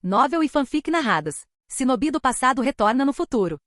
Novel e fanfic narradas. Shinobi do passado retorna no futuro.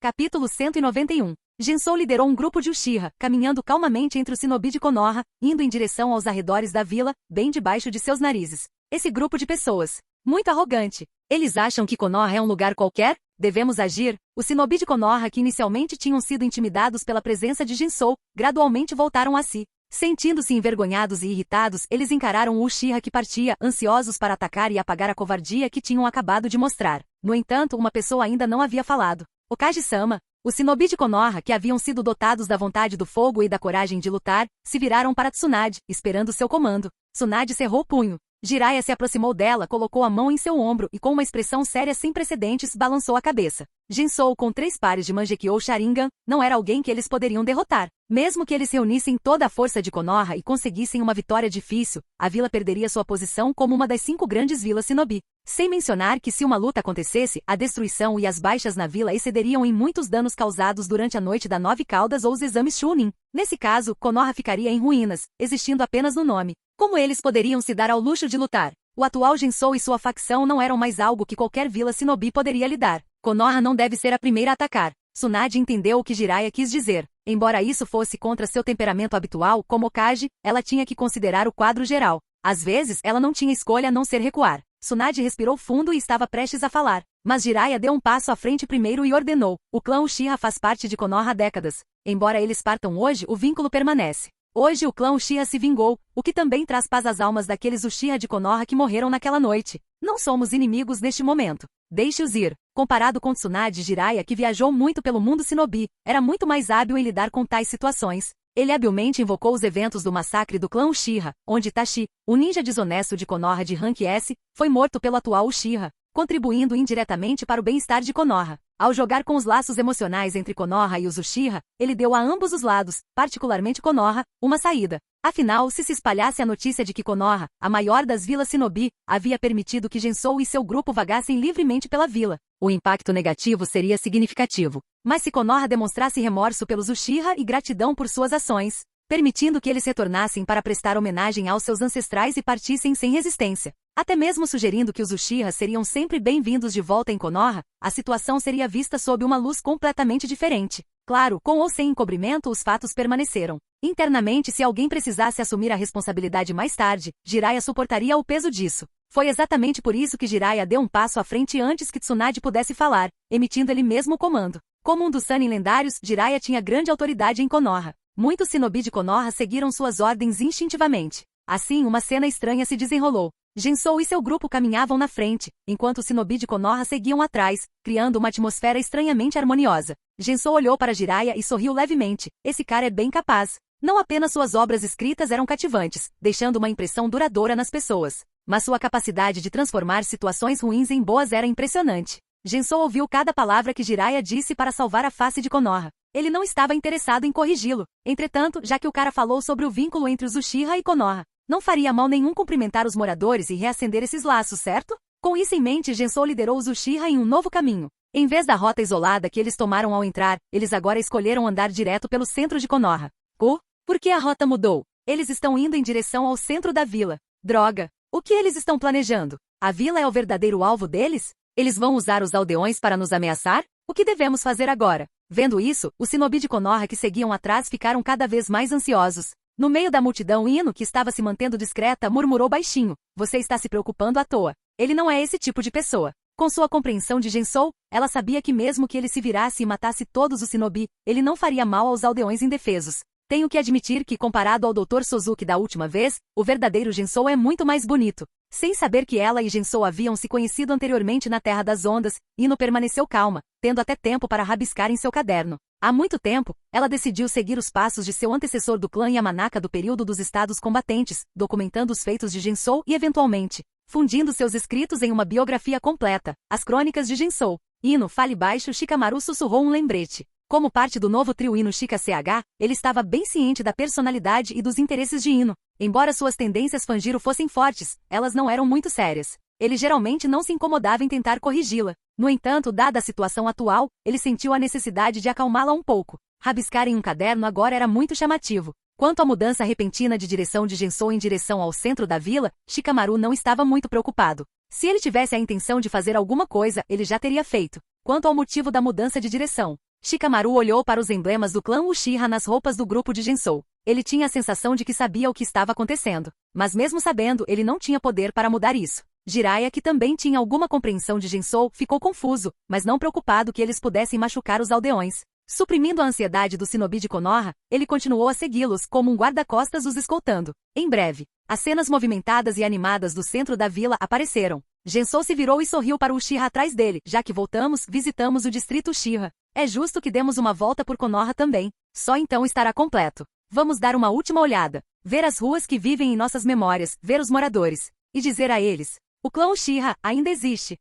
Capítulo 191. Gensou liderou um grupo de Uchiha, caminhando calmamente entre o Shinobi de Konoha, indo em direção aos arredores da vila, bem debaixo de seus narizes. Esse grupo de pessoas. Muito arrogante. Eles acham que Konoha é um lugar qualquer? Devemos agir? Os Shinobi de Konoha que inicialmente tinham sido intimidados pela presença de Gensou, gradualmente voltaram a si. Sentindo-se envergonhados e irritados, eles encararam o Uchiha que partia, ansiosos para atacar e apagar a covardia que tinham acabado de mostrar. No entanto, uma pessoa ainda não havia falado. Okage-sama. Os Shinobi de Konoha, que haviam sido dotados da vontade do fogo e da coragem de lutar, se viraram para Tsunade, esperando seu comando. Tsunade cerrou o punho. Jiraiya se aproximou dela, colocou a mão em seu ombro e com uma expressão séria sem precedentes balançou a cabeça. Gensou com 3 pares de Mangekyou Sharingan, não era alguém que eles poderiam derrotar. Mesmo que eles reunissem toda a força de Konoha e conseguissem uma vitória difícil, a vila perderia sua posição como uma das 5 grandes vilas Shinobi. Sem mencionar que se uma luta acontecesse, a destruição e as baixas na vila excederiam em muitos danos causados durante a Noite da 9 Caudas ou os exames Chunin. Nesse caso, Konoha ficaria em ruínas, existindo apenas no nome. Como eles poderiam se dar ao luxo de lutar? O atual Gensou e sua facção não eram mais algo que qualquer vila Shinobi poderia lidar. Konoha não deve ser a primeira a atacar. Tsunade entendeu o que Jiraiya quis dizer. Embora isso fosse contra seu temperamento habitual, como Okage, ela tinha que considerar o quadro geral. Às vezes, ela não tinha escolha a não ser recuar. Tsunade respirou fundo e estava prestes a falar. Mas Jiraiya deu um passo à frente primeiro e ordenou. O clã Uchiha faz parte de Konoha há décadas. Embora eles partam hoje, o vínculo permanece. Hoje o clã Uchiha se vingou, o que também traz paz às almas daqueles Uchiha de Konoha que morreram naquela noite. Não somos inimigos neste momento. Deixe-os ir. Comparado com Tsunade, Jiraiya, que viajou muito pelo mundo Shinobi, era muito mais hábil em lidar com tais situações. Ele habilmente invocou os eventos do massacre do clã Uchiha, onde Itachi, o ninja desonesto de Konoha de rank S, foi morto pelo atual Uchiha, contribuindo indiretamente para o bem-estar de Konoha. Ao jogar com os laços emocionais entre Konoha e os Uchiha, ele deu a ambos os lados, particularmente Konoha, uma saída. Afinal, se espalhasse a notícia de que Konoha, a maior das vilas Shinobi, havia permitido que Gensou e seu grupo vagassem livremente pela vila, o impacto negativo seria significativo. Mas se Konoha demonstrasse remorso pelos Uchiha e gratidão por suas ações, permitindo que eles retornassem para prestar homenagem aos seus ancestrais e partissem sem resistência, até mesmo sugerindo que os Uchiha seriam sempre bem-vindos de volta em Konoha, a situação seria vista sob uma luz completamente diferente. Claro, com ou sem encobrimento, os fatos permaneceram. Internamente, se alguém precisasse assumir a responsabilidade mais tarde, Jiraiya suportaria o peso disso. Foi exatamente por isso que Jiraiya deu um passo à frente antes que Tsunade pudesse falar, emitindo ele mesmo o comando. Como um dos Sannin lendários, Jiraiya tinha grande autoridade em Konoha. Muitos Shinobi de Konoha seguiram suas ordens instintivamente. Assim, uma cena estranha se desenrolou. Gensou e seu grupo caminhavam na frente, enquanto os Shinobi de Konoha seguiam atrás, criando uma atmosfera estranhamente harmoniosa. Gensou olhou para Jiraiya e sorriu levemente. Esse cara é bem capaz. Não apenas suas obras escritas eram cativantes, deixando uma impressão duradoura nas pessoas, mas sua capacidade de transformar situações ruins em boas era impressionante. Gensou ouviu cada palavra que Jiraiya disse para salvar a face de Konoha. Ele não estava interessado em corrigi-lo. Entretanto, já que o cara falou sobre o vínculo entre os Uchiha e Konoha, não faria mal nenhum cumprimentar os moradores e reacender esses laços, certo? Com isso em mente, Gensou liderou os Uchiha em um novo caminho. Em vez da rota isolada que eles tomaram ao entrar, eles agora escolheram andar direto pelo centro de Konoha. Por que a rota mudou? Eles estão indo em direção ao centro da vila. Droga! O que eles estão planejando? A vila é o verdadeiro alvo deles? Eles vão usar os aldeões para nos ameaçar? O que devemos fazer agora? Vendo isso, os Shinobi de Konoha que seguiam atrás ficaram cada vez mais ansiosos. No meio da multidão, Ino, que estava se mantendo discreta, murmurou baixinho. Você está se preocupando à toa. Ele não é esse tipo de pessoa. Com sua compreensão de Gensou, ela sabia que mesmo que ele se virasse e matasse todos os Shinobi, ele não faria mal aos aldeões indefesos. Tenho que admitir que, comparado ao Dr. Suzuki da última vez, o verdadeiro Gensou é muito mais bonito. Sem saber que ela e Gensou haviam se conhecido anteriormente na Terra das Ondas, Ino permaneceu calma, tendo até tempo para rabiscar em seu caderno. Há muito tempo, ela decidiu seguir os passos de seu antecessor do clã Yamanaka do período dos estados combatentes, documentando os feitos de Gensou e, eventualmente, fundindo seus escritos em uma biografia completa, as crônicas de Gensou. Ino, fale baixo, Shikamaru sussurrou um lembrete. Como parte do novo trio Ino Shika CH, ele estava bem ciente da personalidade e dos interesses de Ino. Embora suas tendências Fanjiro fossem fortes, elas não eram muito sérias. Ele geralmente não se incomodava em tentar corrigi-la. No entanto, dada a situação atual, ele sentiu a necessidade de acalmá-la um pouco. Rabiscar em um caderno agora era muito chamativo. Quanto à mudança repentina de direção de Gensou em direção ao centro da vila, Shikamaru não estava muito preocupado. Se ele tivesse a intenção de fazer alguma coisa, ele já teria feito. Quanto ao motivo da mudança de direção, Shikamaru olhou para os emblemas do clã Uchiha nas roupas do grupo de Gensou. Ele tinha a sensação de que sabia o que estava acontecendo, mas mesmo sabendo, ele não tinha poder para mudar isso. Jiraiya, que também tinha alguma compreensão de Gensou, ficou confuso, mas não preocupado que eles pudessem machucar os aldeões. Suprimindo a ansiedade do shinobi de Konoha, ele continuou a segui-los como um guarda-costas os escoltando. Em breve, as cenas movimentadas e animadas do centro da vila apareceram. Gensou se virou e sorriu para o Uchiha atrás dele. Já que voltamos, visitamos o distrito Uchiha. É justo que demos uma volta por Konoha também. Só então estará completo. Vamos dar uma última olhada. Ver as ruas que vivem em nossas memórias, ver os moradores. E dizer a eles: o clã Uchiha ainda existe.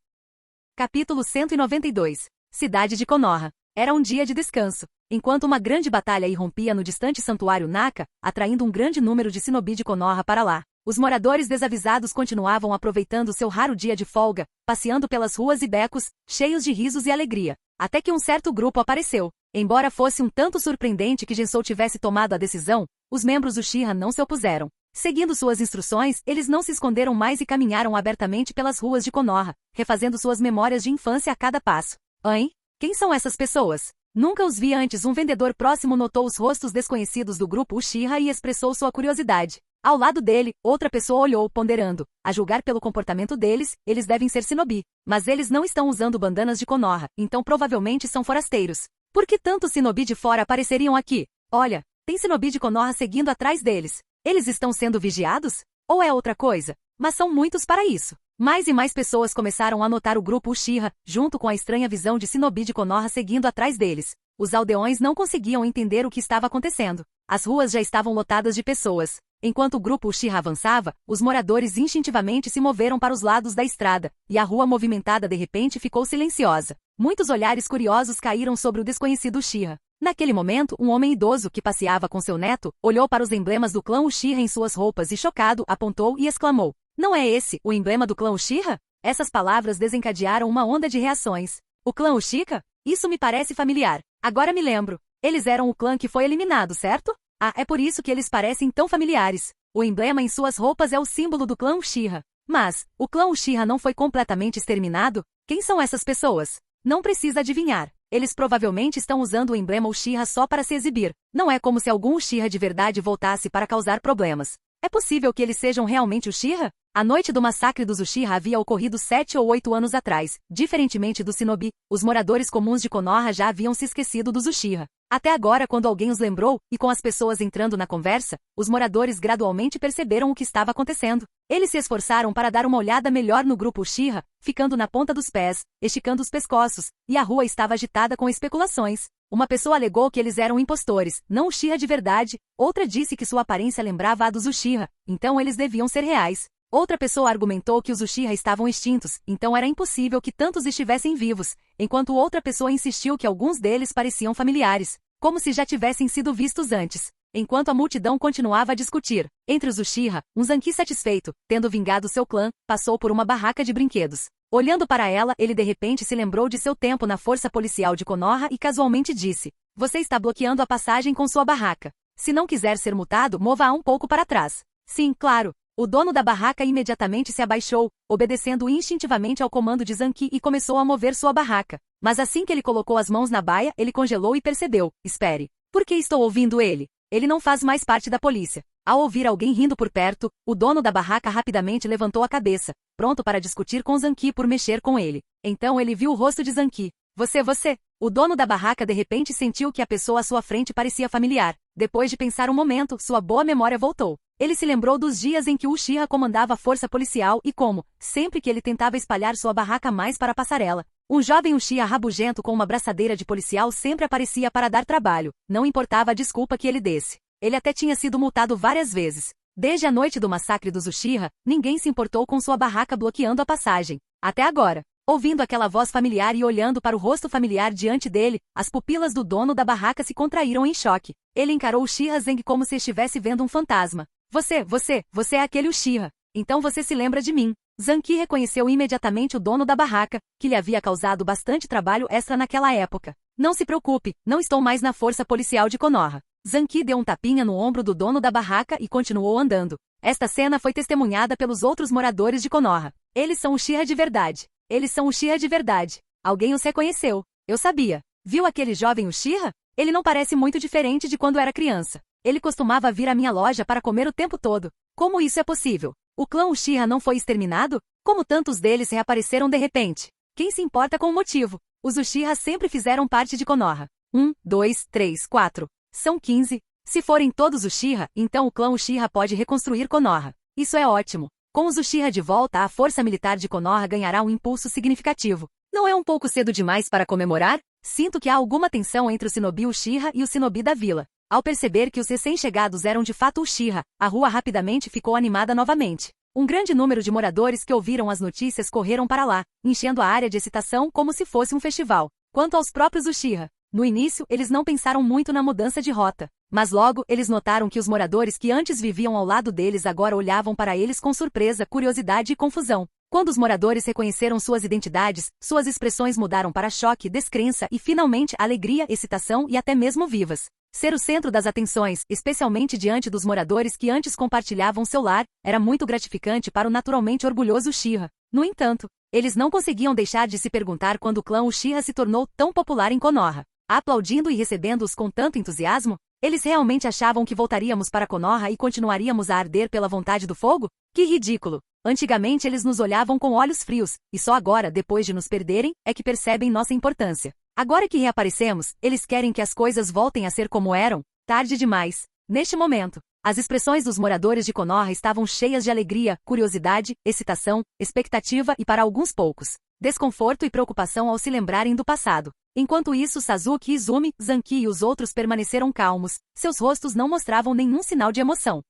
Capítulo 192. Cidade de Konoha. Era um dia de descanso, enquanto uma grande batalha irrompia no distante santuário Naka, atraindo um grande número de shinobi de Konoha para lá. Os moradores desavisados continuavam aproveitando seu raro dia de folga, passeando pelas ruas e becos, cheios de risos e alegria, até que um certo grupo apareceu. Embora fosse um tanto surpreendente que Gensou tivesse tomado a decisão, os membros do Uchiha não se opuseram. Seguindo suas instruções, eles não se esconderam mais e caminharam abertamente pelas ruas de Konoha, refazendo suas memórias de infância a cada passo. Hein? Quem são essas pessoas? Nunca os vi antes. Um vendedor próximo notou os rostos desconhecidos do grupo Uchiha e expressou sua curiosidade. Ao lado dele, outra pessoa olhou, ponderando. A julgar pelo comportamento deles, eles devem ser shinobi. Mas eles não estão usando bandanas de Konoha, então provavelmente são forasteiros. Por que tantos shinobi de fora apareceriam aqui? Olha, tem shinobi de Konoha seguindo atrás deles. Eles estão sendo vigiados? Ou é outra coisa? Mas são muitos para isso. Mais e mais pessoas começaram a notar o grupo Uchiha, junto com a estranha visão de shinobi de Konoha seguindo atrás deles. Os aldeões não conseguiam entender o que estava acontecendo. As ruas já estavam lotadas de pessoas. Enquanto o grupo Uchiha avançava, os moradores instintivamente se moveram para os lados da estrada, e a rua movimentada de repente ficou silenciosa. Muitos olhares curiosos caíram sobre o desconhecido Uchiha. Naquele momento, um homem idoso que passeava com seu neto, olhou para os emblemas do clã Uchiha em suas roupas e chocado, apontou e exclamou: "Não é esse o emblema do clã Uchiha?" Essas palavras desencadearam uma onda de reações. O clã Uchiha? Isso me parece familiar. Agora me lembro. Eles eram o clã que foi eliminado, certo? Ah, é por isso que eles parecem tão familiares. O emblema em suas roupas é o símbolo do clã Uchiha. Mas, o clã Uchiha não foi completamente exterminado? Quem são essas pessoas? Não precisa adivinhar. Eles provavelmente estão usando o emblema Uchiha só para se exibir. Não é como se algum Uchiha de verdade voltasse para causar problemas. É possível que eles sejam realmente Uchiha? A noite do massacre dos Uchiha havia ocorrido 7 ou 8 anos atrás. Diferentemente do shinobi, os moradores comuns de Konoha já haviam se esquecido dos Uchiha. Até agora, quando alguém os lembrou, e com as pessoas entrando na conversa, os moradores gradualmente perceberam o que estava acontecendo. Eles se esforçaram para dar uma olhada melhor no grupo Uchiha, ficando na ponta dos pés, esticando os pescoços, e a rua estava agitada com especulações. Uma pessoa alegou que eles eram impostores, não Uchiha de verdade. Outra disse que sua aparência lembrava a dos Uchiha, então eles deviam ser reais. Outra pessoa argumentou que os Uchiha estavam extintos, então era impossível que tantos estivessem vivos, enquanto outra pessoa insistiu que alguns deles pareciam familiares, como se já tivessem sido vistos antes. Enquanto a multidão continuava a discutir, entre os Uchiha, um Zanki satisfeito, tendo vingado seu clã, passou por uma barraca de brinquedos. Olhando para ela, ele de repente se lembrou de seu tempo na força policial de Konoha e casualmente disse: "Você está bloqueando a passagem com sua barraca. Se não quiser ser multado, mova-a um pouco para trás." "Sim, claro." O dono da barraca imediatamente se abaixou, obedecendo instintivamente ao comando de Zanki e começou a mover sua barraca. Mas assim que ele colocou as mãos na baia, ele congelou e percebeu: "Espere. Por que estou ouvindo ele? Ele não faz mais parte da polícia." Ao ouvir alguém rindo por perto, o dono da barraca rapidamente levantou a cabeça, pronto para discutir com Zanki por mexer com ele. Então ele viu o rosto de Zanki. Você. O dono da barraca de repente sentiu que a pessoa à sua frente parecia familiar. Depois de pensar um momento, sua boa memória voltou. Ele se lembrou dos dias em que o Uchiha comandava a força policial e como, sempre que ele tentava espalhar sua barraca mais para a passarela, um jovem Uchiha rabugento com uma braçadeira de policial sempre aparecia para dar trabalho, não importava a desculpa que ele desse. Ele até tinha sido multado várias vezes. Desde a noite do massacre dos Uchiha, ninguém se importou com sua barraca bloqueando a passagem. Até agora. Ouvindo aquela voz familiar e olhando para o rosto familiar diante dele, as pupilas do dono da barraca se contraíram em choque. Ele encarou Uchiha Zeng como se estivesse vendo um fantasma. Você é aquele Uchiha. Então você se lembra de mim." Zanki reconheceu imediatamente o dono da barraca, que lhe havia causado bastante trabalho extra naquela época. "Não se preocupe, não estou mais na força policial de Konoha." Zanki deu um tapinha no ombro do dono da barraca e continuou andando. Esta cena foi testemunhada pelos outros moradores de Konoha. Eles são Uchiha de verdade. Eles são Uchiha de verdade. Alguém os reconheceu. Eu sabia. Viu aquele jovem Uchiha? Ele não parece muito diferente de quando era criança. Ele costumava vir à minha loja para comer o tempo todo. Como isso é possível? O clã Uchiha não foi exterminado? Como tantos deles reapareceram de repente? Quem se importa com o motivo? Os Uchiha sempre fizeram parte de Konoha. 1, 2, 3, 4. São 15. Se forem todos Uchiha, então o clã Uchiha pode reconstruir Konoha. Isso é ótimo. Com os Uchiha de volta, a força militar de Konoha ganhará um impulso significativo. Não é um pouco cedo demais para comemorar? Sinto que há alguma tensão entre o Shinobi Uchiha e o Shinobi da vila. Ao perceber que os recém-chegados eram de fato Uchiha, a rua rapidamente ficou animada novamente. Um grande número de moradores que ouviram as notícias correram para lá, enchendo a área de excitação como se fosse um festival. Quanto aos próprios Uchiha, no início eles não pensaram muito na mudança de rota. Mas logo eles notaram que os moradores que antes viviam ao lado deles agora olhavam para eles com surpresa, curiosidade e confusão. Quando os moradores reconheceram suas identidades, suas expressões mudaram para choque, descrença e finalmente alegria, excitação e até mesmo vivas. Ser o centro das atenções, especialmente diante dos moradores que antes compartilhavam seu lar, era muito gratificante para o naturalmente orgulhoso Uchiha. No entanto, eles não conseguiam deixar de se perguntar quando o clã Uchiha se tornou tão popular em Konoha. Aplaudindo e recebendo-os com tanto entusiasmo, eles realmente achavam que voltaríamos para Konoha e continuaríamos a arder pela vontade do fogo? Que ridículo! Antigamente eles nos olhavam com olhos frios, e só agora, depois de nos perderem, é que percebem nossa importância. Agora que reaparecemos, eles querem que as coisas voltem a ser como eram? Tarde demais. Neste momento, as expressões dos moradores de Konoha estavam cheias de alegria, curiosidade, excitação, expectativa e, para alguns poucos, desconforto e preocupação ao se lembrarem do passado. Enquanto isso, Sasuke, Izumi, Zanki e os outros permaneceram calmos, seus rostos não mostravam nenhum sinal de emoção.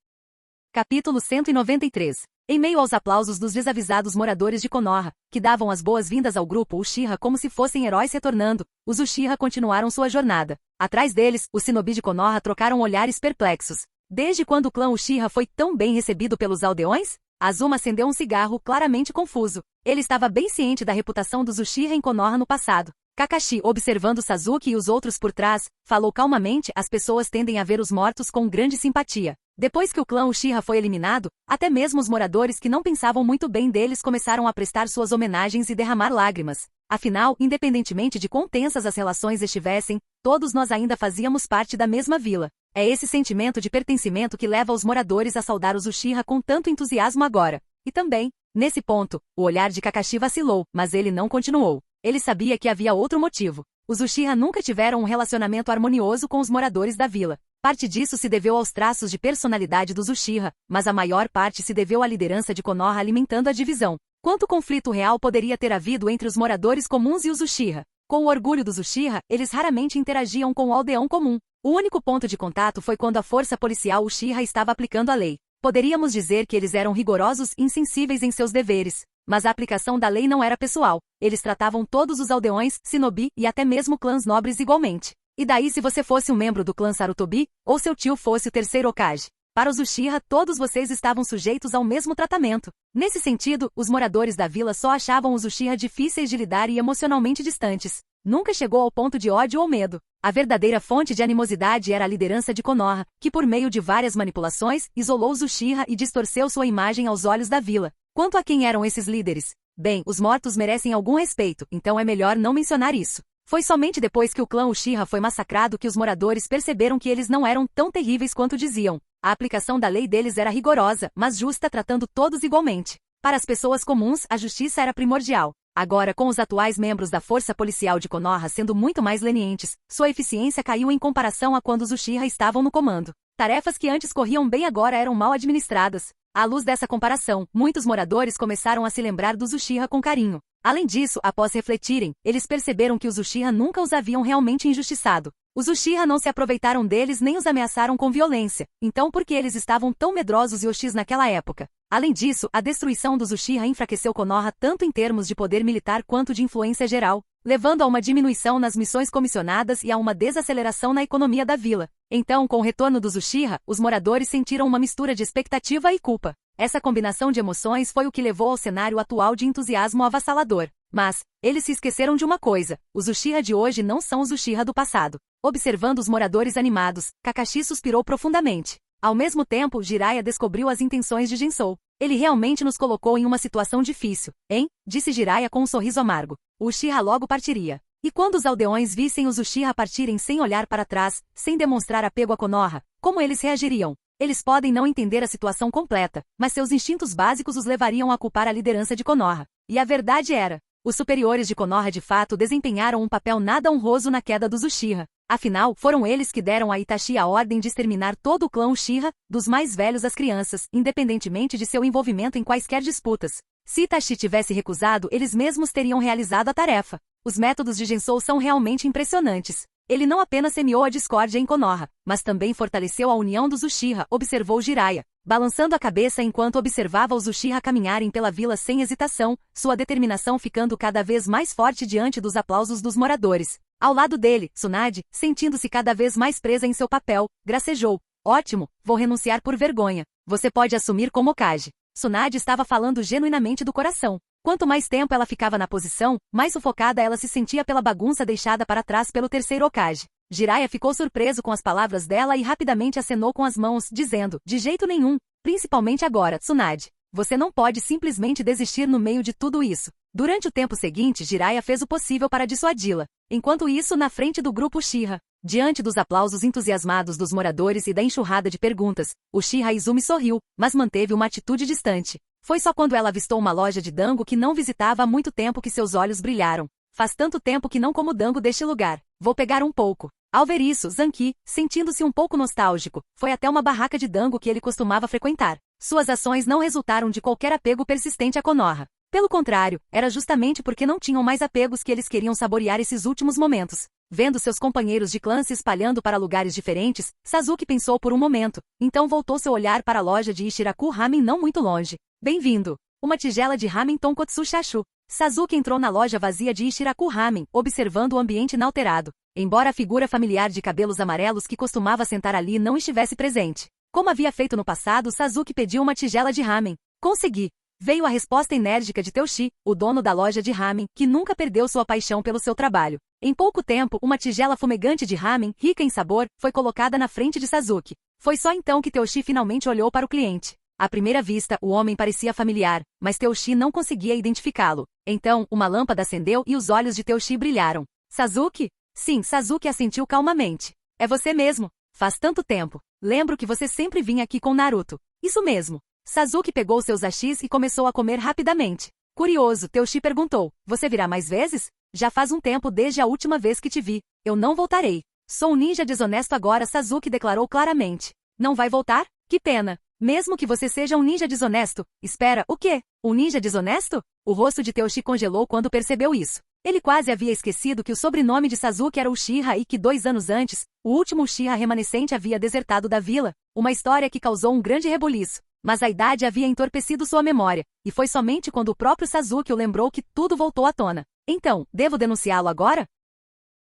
Capítulo 193. Em meio aos aplausos dos desavisados moradores de Konoha, que davam as boas-vindas ao grupo Uchiha como se fossem heróis retornando, os Uchiha continuaram sua jornada. Atrás deles, os Shinobi de Konoha trocaram olhares perplexos. Desde quando o clã Uchiha foi tão bem recebido pelos aldeões? Azuma acendeu um cigarro, claramente confuso. Ele estava bem ciente da reputação dos Uchiha em Konoha no passado. Kakashi, observando Sasuke e os outros por trás, falou calmamente: as pessoas tendem a ver os mortos com grande simpatia. Depois que o clã Uchiha foi eliminado, até mesmo os moradores que não pensavam muito bem deles começaram a prestar suas homenagens e derramar lágrimas. Afinal, independentemente de quão tensas as relações estivessem, todos nós ainda fazíamos parte da mesma vila. É esse sentimento de pertencimento que leva os moradores a saudar os Uchiha com tanto entusiasmo agora. E também, nesse ponto, o olhar de Kakashi vacilou, mas ele não continuou. Ele sabia que havia outro motivo. Os Uchiha nunca tiveram um relacionamento harmonioso com os moradores da vila. Parte disso se deveu aos traços de personalidade dos Uchiha, mas a maior parte se deveu à liderança de Konoha alimentando a divisão. Quanto conflito real poderia ter havido entre os moradores comuns e os Uchiha? Com o orgulho dos Uchiha, eles raramente interagiam com o aldeão comum. O único ponto de contato foi quando a força policial Uchiha estava aplicando a lei. Poderíamos dizer que eles eram rigorosos e insensíveis em seus deveres. Mas a aplicação da lei não era pessoal. Eles tratavam todos os aldeões, shinobi e até mesmo clãs nobres igualmente. E daí se você fosse um membro do clã Sarutobi, ou seu tio fosse o terceiro Hokage? Para os Uchiha, todos vocês estavam sujeitos ao mesmo tratamento. Nesse sentido, os moradores da vila só achavam os Uchiha difíceis de lidar e emocionalmente distantes. Nunca chegou ao ponto de ódio ou medo. A verdadeira fonte de animosidade era a liderança de Konoha, que por meio de várias manipulações, isolou os Uchiha e distorceu sua imagem aos olhos da vila. Quanto a quem eram esses líderes? Bem, os mortos merecem algum respeito, então é melhor não mencionar isso. Foi somente depois que o clã Uchiha foi massacrado que os moradores perceberam que eles não eram tão terríveis quanto diziam. A aplicação da lei deles era rigorosa, mas justa, tratando todos igualmente. Para as pessoas comuns, a justiça era primordial. Agora, com os atuais membros da força policial de Konoha sendo muito mais lenientes, sua eficiência caiu em comparação a quando os Uchiha estavam no comando. Tarefas que antes corriam bem agora eram mal administradas. À luz dessa comparação, muitos moradores começaram a se lembrar dos Uchiha com carinho. Além disso, após refletirem, eles perceberam que os Uchiha nunca os haviam realmente injustiçado. Os Uchiha não se aproveitaram deles nem os ameaçaram com violência. Então por que eles estavam tão medrosos e hostis naquela época? Além disso, a destruição dos Uchiha enfraqueceu Konoha tanto em termos de poder militar quanto de influência geral, levando a uma diminuição nas missões comissionadas e a uma desaceleração na economia da vila. Então, com o retorno dos Uchiha, os moradores sentiram uma mistura de expectativa e culpa. Essa combinação de emoções foi o que levou ao cenário atual de entusiasmo avassalador. Mas, eles se esqueceram de uma coisa: os Uchiha de hoje não são os Uchiha do passado. Observando os moradores animados, Kakashi suspirou profundamente. Ao mesmo tempo, Jiraiya descobriu as intenções de Gensou. Ele realmente nos colocou em uma situação difícil, hein? Disse Jiraiya com um sorriso amargo. O Uchiha logo partiria. E quando os aldeões vissem os Uchiha partirem sem olhar para trás, sem demonstrar apego a Konoha, como eles reagiriam? Eles podem não entender a situação completa, mas seus instintos básicos os levariam a culpar a liderança de Konoha. E a verdade era, os superiores de Konoha de fato desempenharam um papel nada honroso na queda dos Uchiha. Afinal, foram eles que deram a Itachi a ordem de exterminar todo o clã Uchiha, dos mais velhos às crianças, independentemente de seu envolvimento em quaisquer disputas. Se Itachi tivesse recusado, eles mesmos teriam realizado a tarefa. Os métodos de Gensou são realmente impressionantes. Ele não apenas semeou a discórdia em Konoha, mas também fortaleceu a união dos Uchiha, observou Jiraiya, balançando a cabeça enquanto observava os Uchiha caminharem pela vila sem hesitação, sua determinação ficando cada vez mais forte diante dos aplausos dos moradores. Ao lado dele, Tsunade, sentindo-se cada vez mais presa em seu papel, gracejou. Ótimo, vou renunciar por vergonha. Você pode assumir como Hokage. Tsunade estava falando genuinamente do coração. Quanto mais tempo ela ficava na posição, mais sufocada ela se sentia pela bagunça deixada para trás pelo terceiro Hokage. Jiraiya ficou surpreso com as palavras dela e rapidamente acenou com as mãos, dizendo, de jeito nenhum, principalmente agora, Tsunade. Você não pode simplesmente desistir no meio de tudo isso. Durante o tempo seguinte, Jiraiya fez o possível para dissuadi-la. Enquanto isso, na frente do grupo Uchiha, diante dos aplausos entusiasmados dos moradores e da enxurrada de perguntas, Uchiha Izumi sorriu, mas manteve uma atitude distante. Foi só quando ela avistou uma loja de dango que não visitava há muito tempo que seus olhos brilharam. Faz tanto tempo que não como dango deste lugar. Vou pegar um pouco. Ao ver isso, Zanki, sentindo-se um pouco nostálgico, foi até uma barraca de dango que ele costumava frequentar. Suas ações não resultaram de qualquer apego persistente a Konoha. Pelo contrário, era justamente porque não tinham mais apegos que eles queriam saborear esses últimos momentos. Vendo seus companheiros de clã se espalhando para lugares diferentes, Sasuke pensou por um momento, então voltou seu olhar para a loja de Ichiraku Ramen não muito longe. Bem-vindo! Uma tigela de ramen tonkotsu chashu. Sasuke entrou na loja vazia de Ichiraku Ramen, observando o ambiente inalterado. Embora a figura familiar de cabelos amarelos que costumava sentar ali não estivesse presente. Como havia feito no passado, Sasuke pediu uma tigela de ramen. Consegui! Veio a resposta enérgica de Teuchi, o dono da loja de ramen, que nunca perdeu sua paixão pelo seu trabalho. Em pouco tempo, uma tigela fumegante de ramen, rica em sabor, foi colocada na frente de Sasuke. Foi só então que Teuchi finalmente olhou para o cliente. À primeira vista, o homem parecia familiar, mas Teuchi não conseguia identificá-lo. Então, uma lâmpada acendeu e os olhos de Teuchi brilharam. Sasuke? Sim, Sasuke assentiu calmamente. É você mesmo. Faz tanto tempo. Lembro que você sempre vinha aqui com Naruto. Isso mesmo. Sasuke pegou seus hashis e começou a comer rapidamente. Curioso, Teuchi perguntou, você virá mais vezes? Já faz um tempo desde a última vez que te vi. Eu não voltarei. Sou um ninja desonesto agora, Sasuke declarou claramente. Não vai voltar? Que pena. Mesmo que você seja um ninja desonesto. Espera, o quê? Um ninja desonesto? O rosto de Teuchi congelou quando percebeu isso. Ele quase havia esquecido que o sobrenome de Sasuke era Uchiha e que 2 anos antes, o último Uchiha remanescente havia desertado da vila. Uma história que causou um grande rebuliço. Mas a idade havia entorpecido sua memória, e foi somente quando o próprio Sasuke o lembrou que tudo voltou à tona. Então, devo denunciá-lo agora?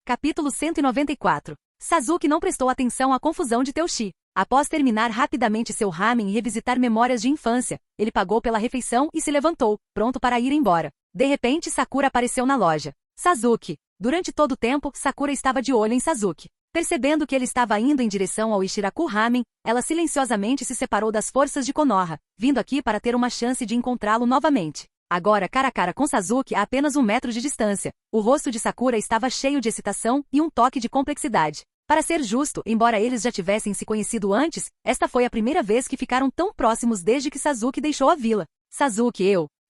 Capítulo 194. Sasuke não prestou atenção à confusão de Teuchi. Após terminar rapidamente seu ramen e revisitar memórias de infância, ele pagou pela refeição e se levantou, pronto para ir embora. De repente, Sakura apareceu na loja. Sasuke. Durante todo o tempo, Sakura estava de olho em Sasuke. Percebendo que ele estava indo em direção ao Ichiraku Ramen, ela silenciosamente se separou das forças de Konoha, vindo aqui para ter uma chance de encontrá-lo novamente. Agora cara a cara com Sasuke a apenas 1 metro de distância, o rosto de Sakura estava cheio de excitação e um toque de complexidade. Para ser justo, embora eles já tivessem se conhecido antes, esta foi a primeira vez que ficaram tão próximos desde que Sasuke deixou a vila. Sasuke,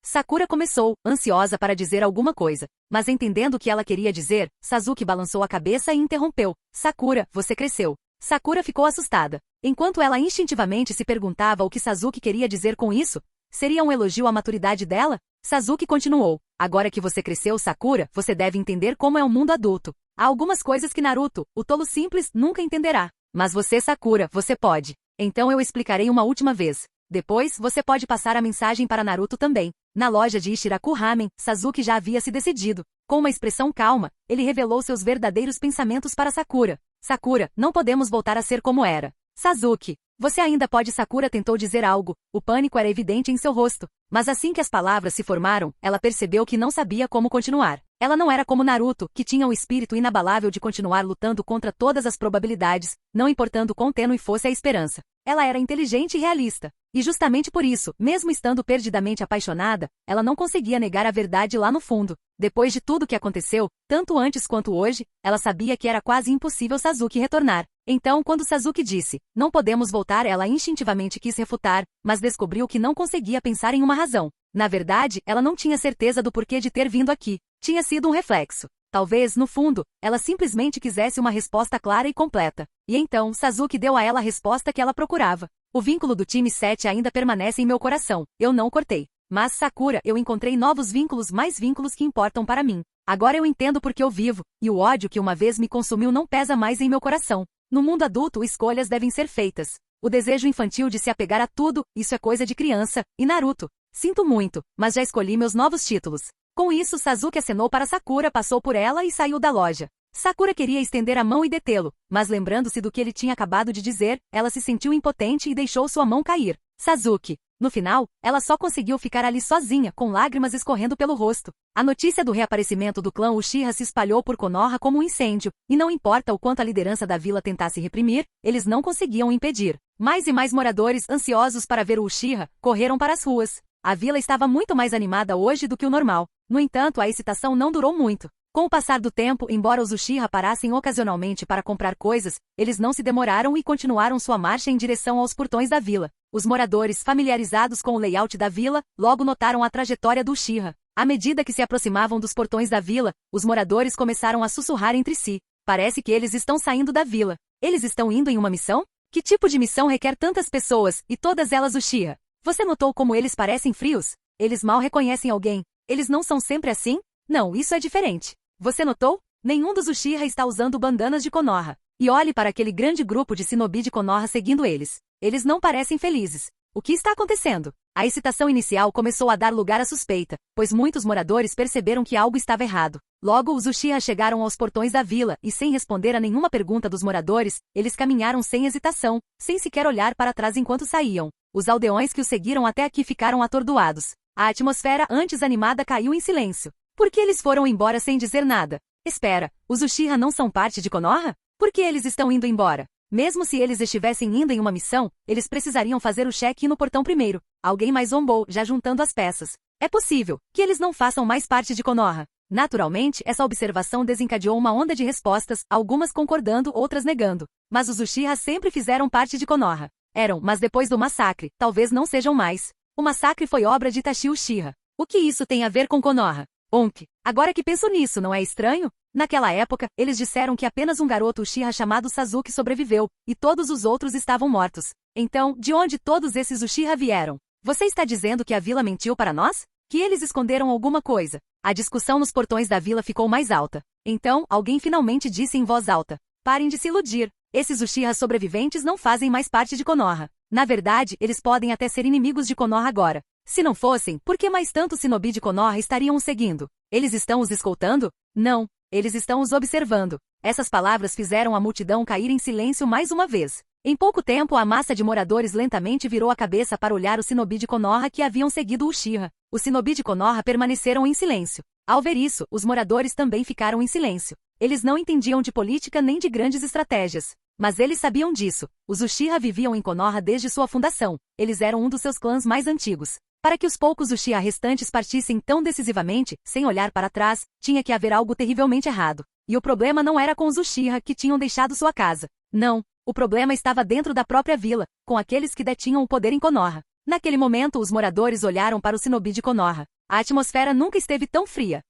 Sakura começou, ansiosa para dizer alguma coisa. Mas entendendo o que ela queria dizer, Sasuke balançou a cabeça e interrompeu. Sakura, você cresceu. Sakura ficou assustada. Enquanto ela instintivamente se perguntava o que Sasuke queria dizer com isso, seria um elogio à maturidade dela? Sasuke continuou. Agora que você cresceu, Sakura, você deve entender como é o mundo adulto. Há algumas coisas que Naruto, o tolo simples, nunca entenderá. Mas você, Sakura, você pode. Então eu explicarei uma última vez. Depois, você pode passar a mensagem para Naruto também. Na loja de Ichiraku Ramen, Sasuke já havia se decidido. Com uma expressão calma, ele revelou seus verdadeiros pensamentos para Sakura. Sakura, não podemos voltar a ser como era. Sasuke, você ainda pode. Sakura tentou dizer algo, o pânico era evidente em seu rosto. Mas assim que as palavras se formaram, ela percebeu que não sabia como continuar. Ela não era como Naruto, que tinha o espírito inabalável de continuar lutando contra todas as probabilidades, não importando quão tênue fosse a esperança. Ela era inteligente e realista. E justamente por isso, mesmo estando perdidamente apaixonada, ela não conseguia negar a verdade lá no fundo. Depois de tudo que aconteceu, tanto antes quanto hoje, ela sabia que era quase impossível Sasuke retornar. Então, quando Sasuke disse, não podemos voltar, ela instintivamente quis refutar, mas descobriu que não conseguia pensar em uma razão. Na verdade, ela não tinha certeza do porquê de ter vindo aqui. Tinha sido um reflexo. Talvez, no fundo, ela simplesmente quisesse uma resposta clara e completa. E então, Sasuke deu a ela a resposta que ela procurava. O vínculo do time 7 ainda permanece em meu coração. Eu não cortei. Mas, Sakura, eu encontrei novos vínculos, mais vínculos que importam para mim. Agora eu entendo por que eu vivo, e o ódio que uma vez me consumiu não pesa mais em meu coração. No mundo adulto, escolhas devem ser feitas. O desejo infantil de se apegar a tudo, isso é coisa de criança. E Naruto? Sinto muito, mas já escolhi meus novos títulos. Com isso, Sasuke acenou para Sakura, passou por ela e saiu da loja. Sakura queria estender a mão e detê-lo, mas lembrando-se do que ele tinha acabado de dizer, ela se sentiu impotente e deixou sua mão cair. Sasuke. No final, ela só conseguiu ficar ali sozinha, com lágrimas escorrendo pelo rosto. A notícia do reaparecimento do clã Uchiha se espalhou por Konoha como um incêndio, e não importa o quanto a liderança da vila tentasse reprimir, eles não conseguiam impedir. Mais e mais moradores, ansiosos para ver o Uchiha, correram para as ruas. A vila estava muito mais animada hoje do que o normal. No entanto, a excitação não durou muito. Com o passar do tempo, embora os Uchiha parassem ocasionalmente para comprar coisas, eles não se demoraram e continuaram sua marcha em direção aos portões da vila. Os moradores, familiarizados com o layout da vila, logo notaram a trajetória do Uchiha. À medida que se aproximavam dos portões da vila, os moradores começaram a sussurrar entre si. Parece que eles estão saindo da vila. Eles estão indo em uma missão? Que tipo de missão requer tantas pessoas, e todas elas Uchiha? Você notou como eles parecem frios? Eles mal reconhecem alguém. Eles não são sempre assim? Não, isso é diferente. Você notou? Nenhum dos Uchiha está usando bandanas de Konoha. E olhe para aquele grande grupo de shinobi de Konoha seguindo eles. Eles não parecem felizes. O que está acontecendo? A excitação inicial começou a dar lugar à suspeita, pois muitos moradores perceberam que algo estava errado. Logo, os Uchiha chegaram aos portões da vila e, sem responder a nenhuma pergunta dos moradores, eles caminharam sem hesitação, sem sequer olhar para trás enquanto saíam. Os aldeões que os seguiram até aqui ficaram atordoados. A atmosfera antes animada caiu em silêncio. Por que eles foram embora sem dizer nada? Espera, os Uchiha não são parte de Konoha? Por que eles estão indo embora? Mesmo se eles estivessem indo em uma missão, eles precisariam fazer o check-in no portão primeiro. Alguém mais zombou, já juntando as peças. É possível que eles não façam mais parte de Konoha. Naturalmente, essa observação desencadeou uma onda de respostas, algumas concordando, outras negando. Mas os Uchiha sempre fizeram parte de Konoha. Eram, mas depois do massacre, talvez não sejam mais. O massacre foi obra de Itachi Uchiha. O que isso tem a ver com Konoha? Onk. Agora que penso nisso, não é estranho? Naquela época, eles disseram que apenas um garoto Uchiha chamado Sasuke sobreviveu, e todos os outros estavam mortos. Então, de onde todos esses Uchiha vieram? Você está dizendo que a vila mentiu para nós? Que eles esconderam alguma coisa? A discussão nos portões da vila ficou mais alta. Então, alguém finalmente disse em voz alta. Parem de se iludir. Esses Uchiha sobreviventes não fazem mais parte de Konoha. Na verdade, eles podem até ser inimigos de Konoha agora. Se não fossem, por que mais tantos shinobi de Konoha estariam os seguindo? Eles estão os escoltando? Não. Eles estão os observando. Essas palavras fizeram a multidão cair em silêncio mais uma vez. Em pouco tempo, a massa de moradores lentamente virou a cabeça para olhar os shinobi de Konoha que haviam seguido o Uchiha. Os shinobi de Konoha permaneceram em silêncio. Ao ver isso, os moradores também ficaram em silêncio. Eles não entendiam de política nem de grandes estratégias. Mas eles sabiam disso. Os Uchiha viviam em Konoha desde sua fundação. Eles eram um dos seus clãs mais antigos. Para que os poucos Uchiha restantes partissem tão decisivamente, sem olhar para trás, tinha que haver algo terrivelmente errado. E o problema não era com os Uchiha que tinham deixado sua casa. Não. O problema estava dentro da própria vila, com aqueles que detinham o poder em Konoha. Naquele momento, os moradores olharam para o shinobi de Konoha. A atmosfera nunca esteve tão fria.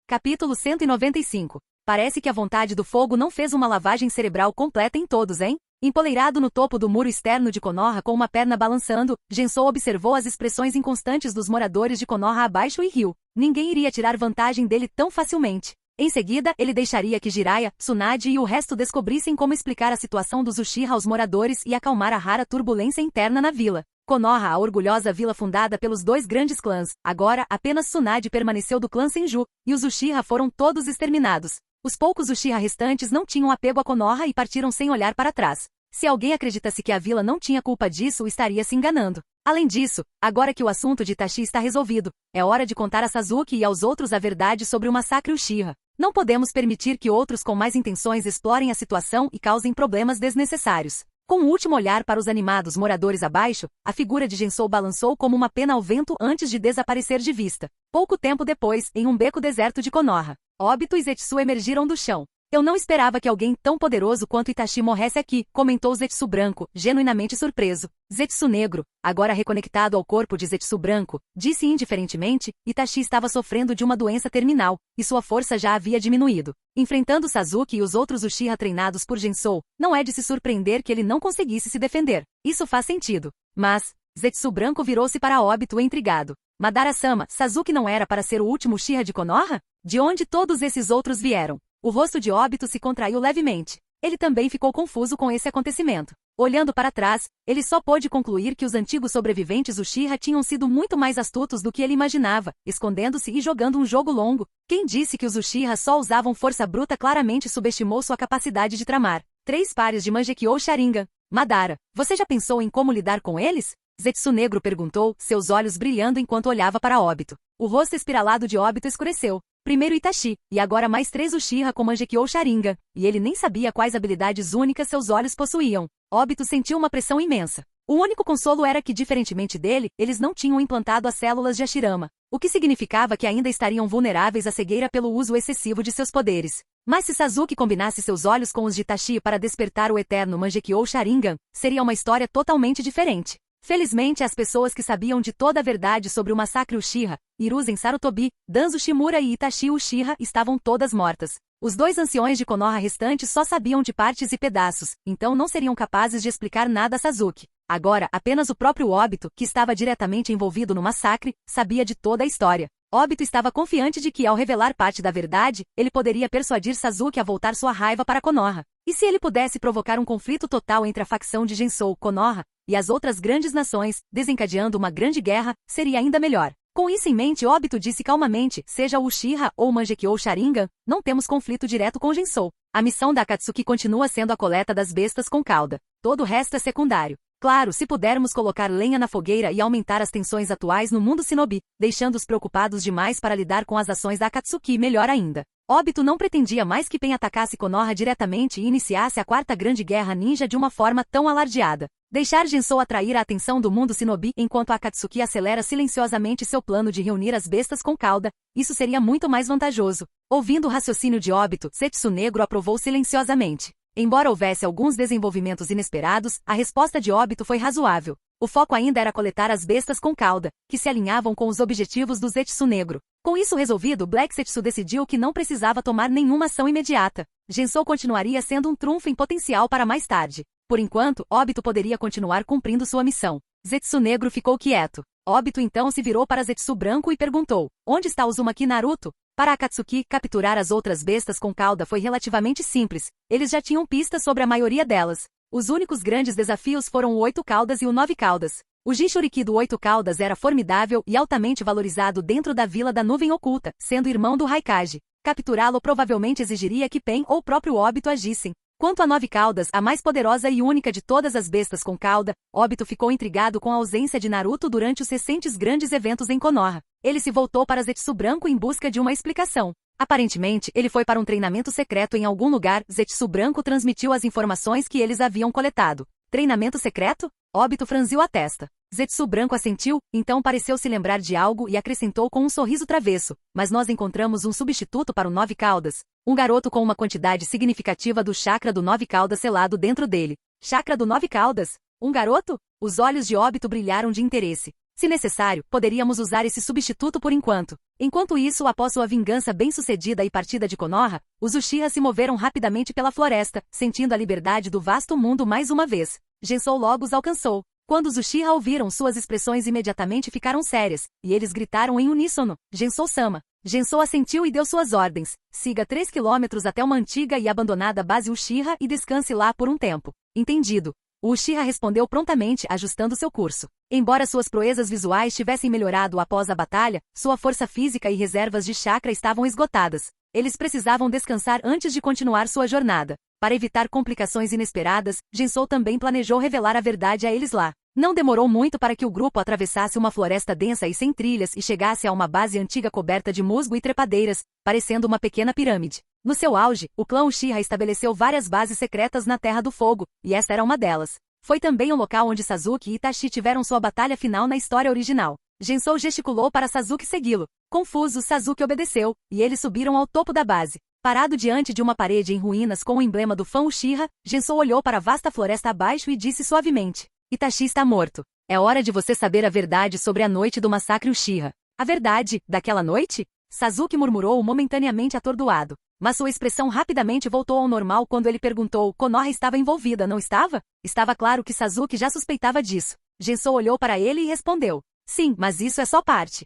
Capítulo 195. Parece que a vontade do fogo não fez uma lavagem cerebral completa em todos, hein? Empoleirado no topo do muro externo de Konoha com uma perna balançando, Gensou observou as expressões inconstantes dos moradores de Konoha abaixo e riu. Ninguém iria tirar vantagem dele tão facilmente. Em seguida, ele deixaria que Jiraiya, Tsunade e o resto descobrissem como explicar a situação dos Uchiha aos moradores e acalmar a rara turbulência interna na vila. Konoha, a orgulhosa vila fundada pelos dois grandes clãs. Agora, apenas Tsunade permaneceu do clã Senju, e os Uchiha foram todos exterminados. Os poucos Uchiha restantes não tinham apego a Konoha e partiram sem olhar para trás. Se alguém acreditasse que a vila não tinha culpa disso, estaria se enganando. Além disso, agora que o assunto de Itachi está resolvido, é hora de contar a Sasuke e aos outros a verdade sobre o massacre Uchiha. Não podemos permitir que outros com mais intenções explorem a situação e causem problemas desnecessários. Com um último olhar para os animados moradores abaixo, a figura de Gensou balançou como uma pena ao vento antes de desaparecer de vista. Pouco tempo depois, em um beco deserto de Konoha, Obito e Zetsu emergiram do chão. Eu não esperava que alguém tão poderoso quanto Itachi morresse aqui, comentou Zetsu branco, genuinamente surpreso. Zetsu negro, agora reconectado ao corpo de Zetsu branco, disse indiferentemente, Itachi estava sofrendo de uma doença terminal, e sua força já havia diminuído. Enfrentando Sasuke e os outros Uchiha treinados por Gensou, não é de se surpreender que ele não conseguisse se defender. Isso faz sentido. Mas, Zetsu branco virou-se para Obito intrigado. Madara-sama, Sasuke não era para ser o último Uchiha de Konoha? De onde todos esses outros vieram? O rosto de Obito se contraiu levemente. Ele também ficou confuso com esse acontecimento. Olhando para trás, ele só pôde concluir que os antigos sobreviventes Uchiha tinham sido muito mais astutos do que ele imaginava, escondendo-se e jogando um jogo longo. Quem disse que os Uchiha só usavam força bruta claramente subestimou sua capacidade de tramar. 3 pares de Mangekyou Sharingan. Madara, você já pensou em como lidar com eles? Zetsu negro perguntou, seus olhos brilhando enquanto olhava para Obito. O rosto espiralado de Obito escureceu. Primeiro Itachi, e agora mais 3 Uchiha com Mangekyou Sharingan, e ele nem sabia quais habilidades únicas seus olhos possuíam. Obito sentiu uma pressão imensa. O único consolo era que, diferentemente dele, eles não tinham implantado as células de Hashirama, o que significava que ainda estariam vulneráveis à cegueira pelo uso excessivo de seus poderes. Mas se Sasuke combinasse seus olhos com os de Itachi para despertar o eterno Mangekyou Sharingan, seria uma história totalmente diferente. Felizmente as pessoas que sabiam de toda a verdade sobre o massacre Uchiha, Hiruzen Sarutobi, Danzo Shimura e Itachi Uchiha estavam todas mortas. Os 2 anciões de Konoha restantes só sabiam de partes e pedaços, então não seriam capazes de explicar nada a Sasuke. Agora, apenas o próprio Obito, que estava diretamente envolvido no massacre, sabia de toda a história. Obito estava confiante de que, ao revelar parte da verdade, ele poderia persuadir Sasuke a voltar sua raiva para Konoha. E se ele pudesse provocar um conflito total entre a facção de Gensou, Konoha, e as outras grandes nações, desencadeando uma grande guerra, seria ainda melhor. Com isso em mente, Obito disse calmamente, seja o Uchiha ou o Mangekyou Sharingan, não temos conflito direto com Gensou. A missão da Akatsuki continua sendo a coleta das bestas com cauda. Todo o resto é secundário. Claro, se pudermos colocar lenha na fogueira e aumentar as tensões atuais no mundo shinobi, deixando-os preocupados demais para lidar com as ações da Akatsuki, melhor ainda. Obito não pretendia mais que Pen atacasse Konoha diretamente e iniciasse a 4ª Grande Guerra Ninja de uma forma tão alardeada. Deixar Gensou atrair a atenção do mundo shinobi enquanto a Akatsuki acelera silenciosamente seu plano de reunir as bestas com cauda, isso seria muito mais vantajoso. Ouvindo o raciocínio de Obito, Zetsu negro aprovou silenciosamente. Embora houvesse alguns desenvolvimentos inesperados, a resposta de Obito foi razoável. O foco ainda era coletar as bestas com cauda, que se alinhavam com os objetivos do Zetsu negro. Com isso resolvido, Black Zetsu decidiu que não precisava tomar nenhuma ação imediata. Gensou continuaria sendo um trunfo em potencial para mais tarde. Por enquanto, Obito poderia continuar cumprindo sua missão. Zetsu negro ficou quieto. Obito então se virou para Zetsu branco e perguntou, onde está Uzumaki Naruto? Para Akatsuki, capturar as outras bestas com cauda foi relativamente simples. Eles já tinham pistas sobre a maioria delas. Os únicos grandes desafios foram o 8 caudas e o 9 caudas. O Jinchuriki do 8 caudas era formidável e altamente valorizado dentro da Vila da Nuvem Oculta, sendo irmão do Raikage. Capturá-lo provavelmente exigiria que Pen ou o próprio Obito agissem. Quanto a 9 caudas, a mais poderosa e única de todas as bestas com cauda, Obito ficou intrigado com a ausência de Naruto durante os recentes grandes eventos em Konoha. Ele se voltou para Zetsu branco em busca de uma explicação. Aparentemente, ele foi para um treinamento secreto em algum lugar. Zetsu branco transmitiu as informações que eles haviam coletado. Treinamento secreto? Obito franziu a testa. Zetsu branco assentiu, então pareceu se lembrar de algo e acrescentou com um sorriso travesso. Mas nós encontramos um substituto para o 9 caudas. Um garoto com uma quantidade significativa do chakra do 9 caudas selado dentro dele. Chakra do 9 caudas? Um garoto? Os olhos de Obito brilharam de interesse. Se necessário, poderíamos usar esse substituto por enquanto. Enquanto isso, após sua vingança bem-sucedida e partida de Konoha, os Uchiha se moveram rapidamente pela floresta, sentindo a liberdade do vasto mundo mais uma vez. Gensou logo os alcançou. Quando os Uchiha ouviram, suas expressões imediatamente ficaram sérias, e eles gritaram em uníssono, Gensou-sama. Gensou assentiu e deu suas ordens. Siga 3 quilômetros até uma antiga e abandonada base Uchiha e descanse lá por um tempo. Entendido. O Uchiha respondeu prontamente, ajustando seu curso. Embora suas proezas visuais tivessem melhorado após a batalha, sua força física e reservas de chakra estavam esgotadas. Eles precisavam descansar antes de continuar sua jornada. Para evitar complicações inesperadas, Gensou também planejou revelar a verdade a eles lá. Não demorou muito para que o grupo atravessasse uma floresta densa e sem trilhas e chegasse a uma base antiga coberta de musgo e trepadeiras, parecendo uma pequena pirâmide. No seu auge, o clã Uchiha estabeleceu várias bases secretas na Terra do Fogo, e esta era uma delas. Foi também o local onde Sasuke e Itachi tiveram sua batalha final na história original. Gensou gesticulou para Sasuke segui-lo. Confuso, Sasuke obedeceu, e eles subiram ao topo da base. Parado diante de uma parede em ruínas com o emblema do fã Uchiha, Gensou olhou para a vasta floresta abaixo e disse suavemente: Itachi está morto. É hora de você saber a verdade sobre a noite do massacre Uchiha. A verdade, daquela noite? Sasuke murmurou momentaneamente atordoado. Mas sua expressão rapidamente voltou ao normal quando ele perguntou: Konoha estava envolvida, não estava? Estava claro que Sasuke já suspeitava disso. Gensou olhou para ele e respondeu: sim, mas isso é só parte.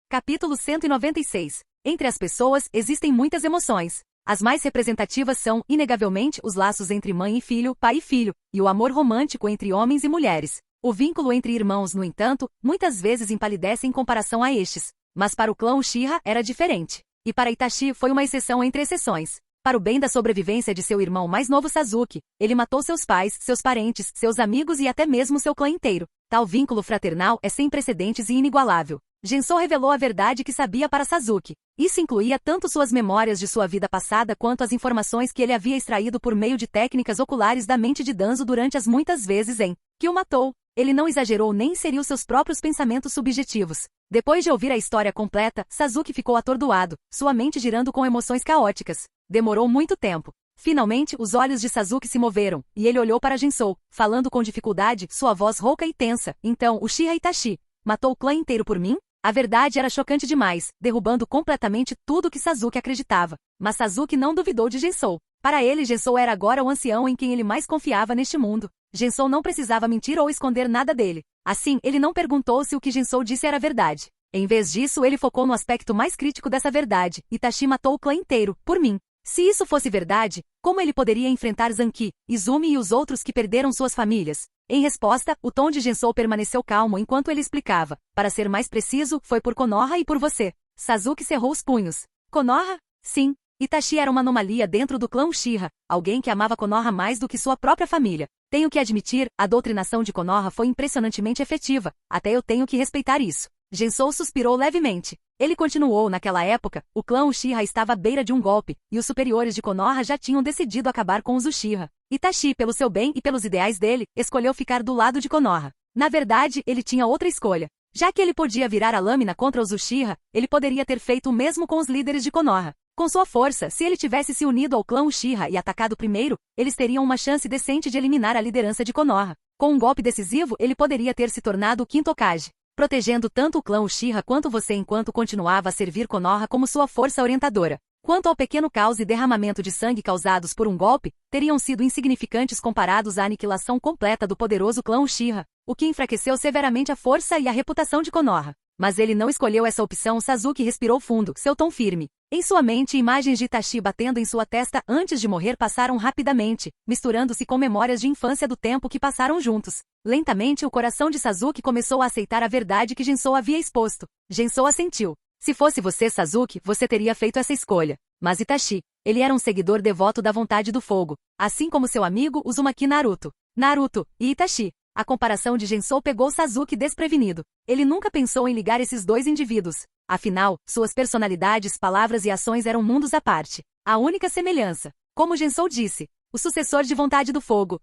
Capítulo 196. Entre as pessoas, existem muitas emoções. As mais representativas são, inegavelmente, os laços entre mãe e filho, pai e filho, e o amor romântico entre homens e mulheres. O vínculo entre irmãos, no entanto, muitas vezes empalidece em comparação a estes. Mas para o clã Uchiha era diferente. E para Itachi foi uma exceção entre exceções. Para o bem da sobrevivência de seu irmão mais novo Sasuke, ele matou seus pais, seus parentes, seus amigos e até mesmo seu clã inteiro. Tal vínculo fraternal é sem precedentes e inigualável. Gensou revelou a verdade que sabia para Sasuke. Isso incluía tanto suas memórias de sua vida passada quanto as informações que ele havia extraído por meio de técnicas oculares da mente de Danzo durante as muitas vezes em que o matou. Ele não exagerou nem inseriu seus próprios pensamentos subjetivos. Depois de ouvir a história completa, Sasuke ficou atordoado, sua mente girando com emoções caóticas. Demorou muito tempo. Finalmente, os olhos de Sasuke se moveram, e ele olhou para Gensou, falando com dificuldade, sua voz rouca e tensa. Então, Uchiha Itachi matou o clã inteiro por mim? A verdade era chocante demais, derrubando completamente tudo que Sasuke acreditava. Mas Sasuke não duvidou de Gensou. Para ele, Gensou era agora o ancião em quem ele mais confiava neste mundo. Gensou não precisava mentir ou esconder nada dele. Assim, ele não perguntou se o que Gensou disse era verdade. Em vez disso, ele focou no aspecto mais crítico dessa verdade. Itachi matou o clã inteiro, por mim. Se isso fosse verdade, como ele poderia enfrentar Zanki, Izumi e os outros que perderam suas famílias? Em resposta, o tom de Gensou permaneceu calmo enquanto ele explicava. Para ser mais preciso, foi por Konoha e por você. Sasuke cerrou os punhos. Konoha? Sim. Itachi era uma anomalia dentro do clã Uchiha, alguém que amava Konoha mais do que sua própria família. Tenho que admitir, a doutrinação de Konoha foi impressionantemente efetiva, até eu tenho que respeitar isso. Gensou suspirou levemente. Ele continuou: naquela época, o clã Uchiha estava à beira de um golpe, e os superiores de Konoha já tinham decidido acabar com os Uchiha. Itachi, pelo seu bem e pelos ideais dele, escolheu ficar do lado de Konoha. Na verdade, ele tinha outra escolha. Já que ele podia virar a lâmina contra os Uchiha, ele poderia ter feito o mesmo com os líderes de Konoha. Com sua força, se ele tivesse se unido ao clã Uchiha e atacado primeiro, eles teriam uma chance decente de eliminar a liderança de Konoha. Com um golpe decisivo, ele poderia ter se tornado o quinto Hokage, protegendo tanto o clã Uchiha quanto você enquanto continuava a servir Konoha como sua força orientadora. Quanto ao pequeno caos e derramamento de sangue causados por um golpe, teriam sido insignificantes comparados à aniquilação completa do poderoso clã Uchiha, o que enfraqueceu severamente a força e a reputação de Konoha. Mas ele não escolheu essa opção. Sasuke respirou fundo, seu tom firme. Em sua mente, imagens de Itachi batendo em sua testa antes de morrer passaram rapidamente, misturando-se com memórias de infância do tempo que passaram juntos. Lentamente, o coração de Sasuke começou a aceitar a verdade que Gensou havia exposto. Gensou assentiu. Se fosse você, Sasuke, você teria feito essa escolha. Mas Itachi, ele era um seguidor devoto da vontade do fogo, assim como seu amigo Uzumaki Naruto. Naruto e Itachi. A comparação de Gensou pegou Sasuke desprevenido. Ele nunca pensou em ligar esses dois indivíduos. Afinal, suas personalidades, palavras e ações eram mundos à parte. A única semelhança, como Gensou disse, o sucessor de vontade do fogo,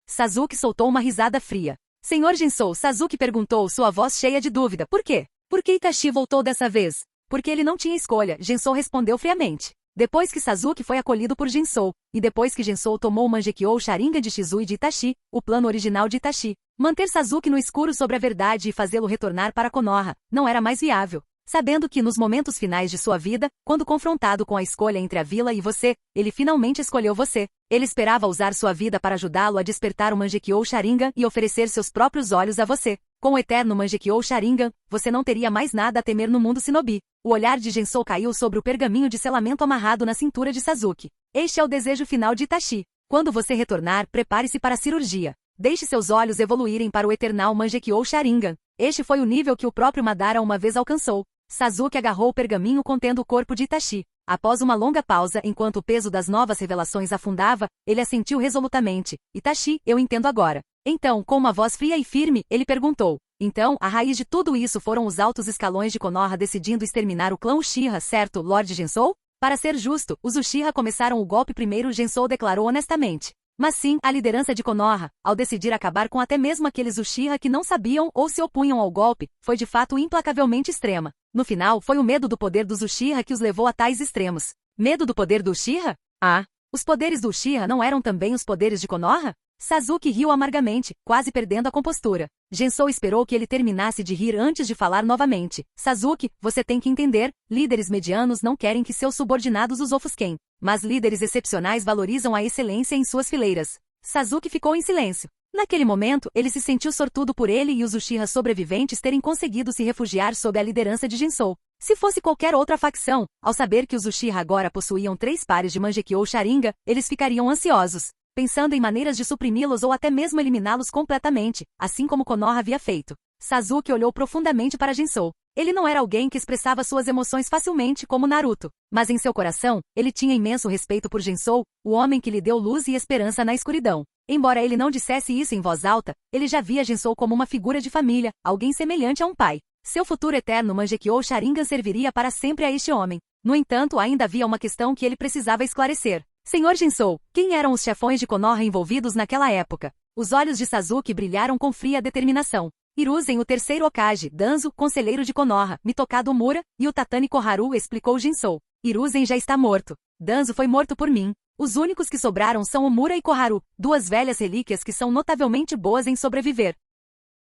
Sasuke soltou uma risada fria. Senhor Gensou, Sasuke perguntou, sua voz cheia de dúvida. Por quê? Por que Itachi voltou dessa vez? Porque ele não tinha escolha, Gensou respondeu friamente. Depois que Sasuke foi acolhido por Gensou, e depois que Gensou tomou o Mangekyou Sharingan de Shizue e de Itachi, o plano original de Itachi, manter Sasuke no escuro sobre a verdade e fazê-lo retornar para Konoha, não era mais viável. Sabendo que nos momentos finais de sua vida, quando confrontado com a escolha entre a vila e você, ele finalmente escolheu você. Ele esperava usar sua vida para ajudá-lo a despertar o Mangekyou Sharingan e oferecer seus próprios olhos a você. Com o eterno Mangekyou Sharingan, você não teria mais nada a temer no mundo Shinobi. O olhar de Gensou caiu sobre o pergaminho de selamento amarrado na cintura de Sasuke. Este é o desejo final de Itachi. Quando você retornar, prepare-se para a cirurgia. Deixe seus olhos evoluírem para o eternal Mangekyou Sharingan. Este foi o nível que o próprio Madara uma vez alcançou. Sasuke agarrou o pergaminho contendo o corpo de Itachi. Após uma longa pausa, enquanto o peso das novas revelações afundava, ele assentiu resolutamente. Itachi, eu entendo agora. Então, com uma voz fria e firme, ele perguntou. Então, a raiz de tudo isso foram os altos escalões de Konoha decidindo exterminar o clã Uchiha, certo, Lord Gensou? Para ser justo, os Uchiha começaram o golpe primeiro, Gensou declarou honestamente. Mas sim, a liderança de Konoha, ao decidir acabar com até mesmo aqueles Uchiha que não sabiam ou se opunham ao golpe, foi de fato implacavelmente extrema. No final, foi o medo do poder dos Uchiha que os levou a tais extremos. Medo do poder do Uchiha? Ah, os poderes do Uchiha não eram também os poderes de Konoha? Sasuke riu amargamente, quase perdendo a compostura. Gensou esperou que ele terminasse de rir antes de falar novamente. Sasuke, você tem que entender, líderes medianos não querem que seus subordinados os ofusquem. Mas líderes excepcionais valorizam a excelência em suas fileiras. Sasuke ficou em silêncio. Naquele momento, ele se sentiu sortudo por ele e os Uchiha sobreviventes terem conseguido se refugiar sob a liderança de Gensou. Se fosse qualquer outra facção, ao saber que os Uchiha agora possuíam 3 pares de Mangekyou Sharingan, eles ficariam ansiosos, pensando em maneiras de suprimi-los ou até mesmo eliminá-los completamente, assim como Konoha havia feito. Sasuke olhou profundamente para Gensou. Ele não era alguém que expressava suas emoções facilmente como Naruto, mas em seu coração, ele tinha imenso respeito por Gensou, o homem que lhe deu luz e esperança na escuridão. Embora ele não dissesse isso em voz alta, ele já via Gensou como uma figura de família, alguém semelhante a um pai. Seu futuro eterno Mangekyou Sharingan serviria para sempre a este homem. No entanto, ainda havia uma questão que ele precisava esclarecer. Senhor Gensou, quem eram os chefões de Konoha envolvidos naquela época? Os olhos de Sasuke brilharam com fria determinação. Hiruzen, o terceiro Hokage, Danzo, conselheiro de Konoha, Mitokado Mura, e o Tatani Koharu, explicou Gensou. Hiruzen já está morto. Danzo foi morto por mim. Os únicos que sobraram são o Mura e Koharu, 2 velhas relíquias que são notavelmente boas em sobreviver.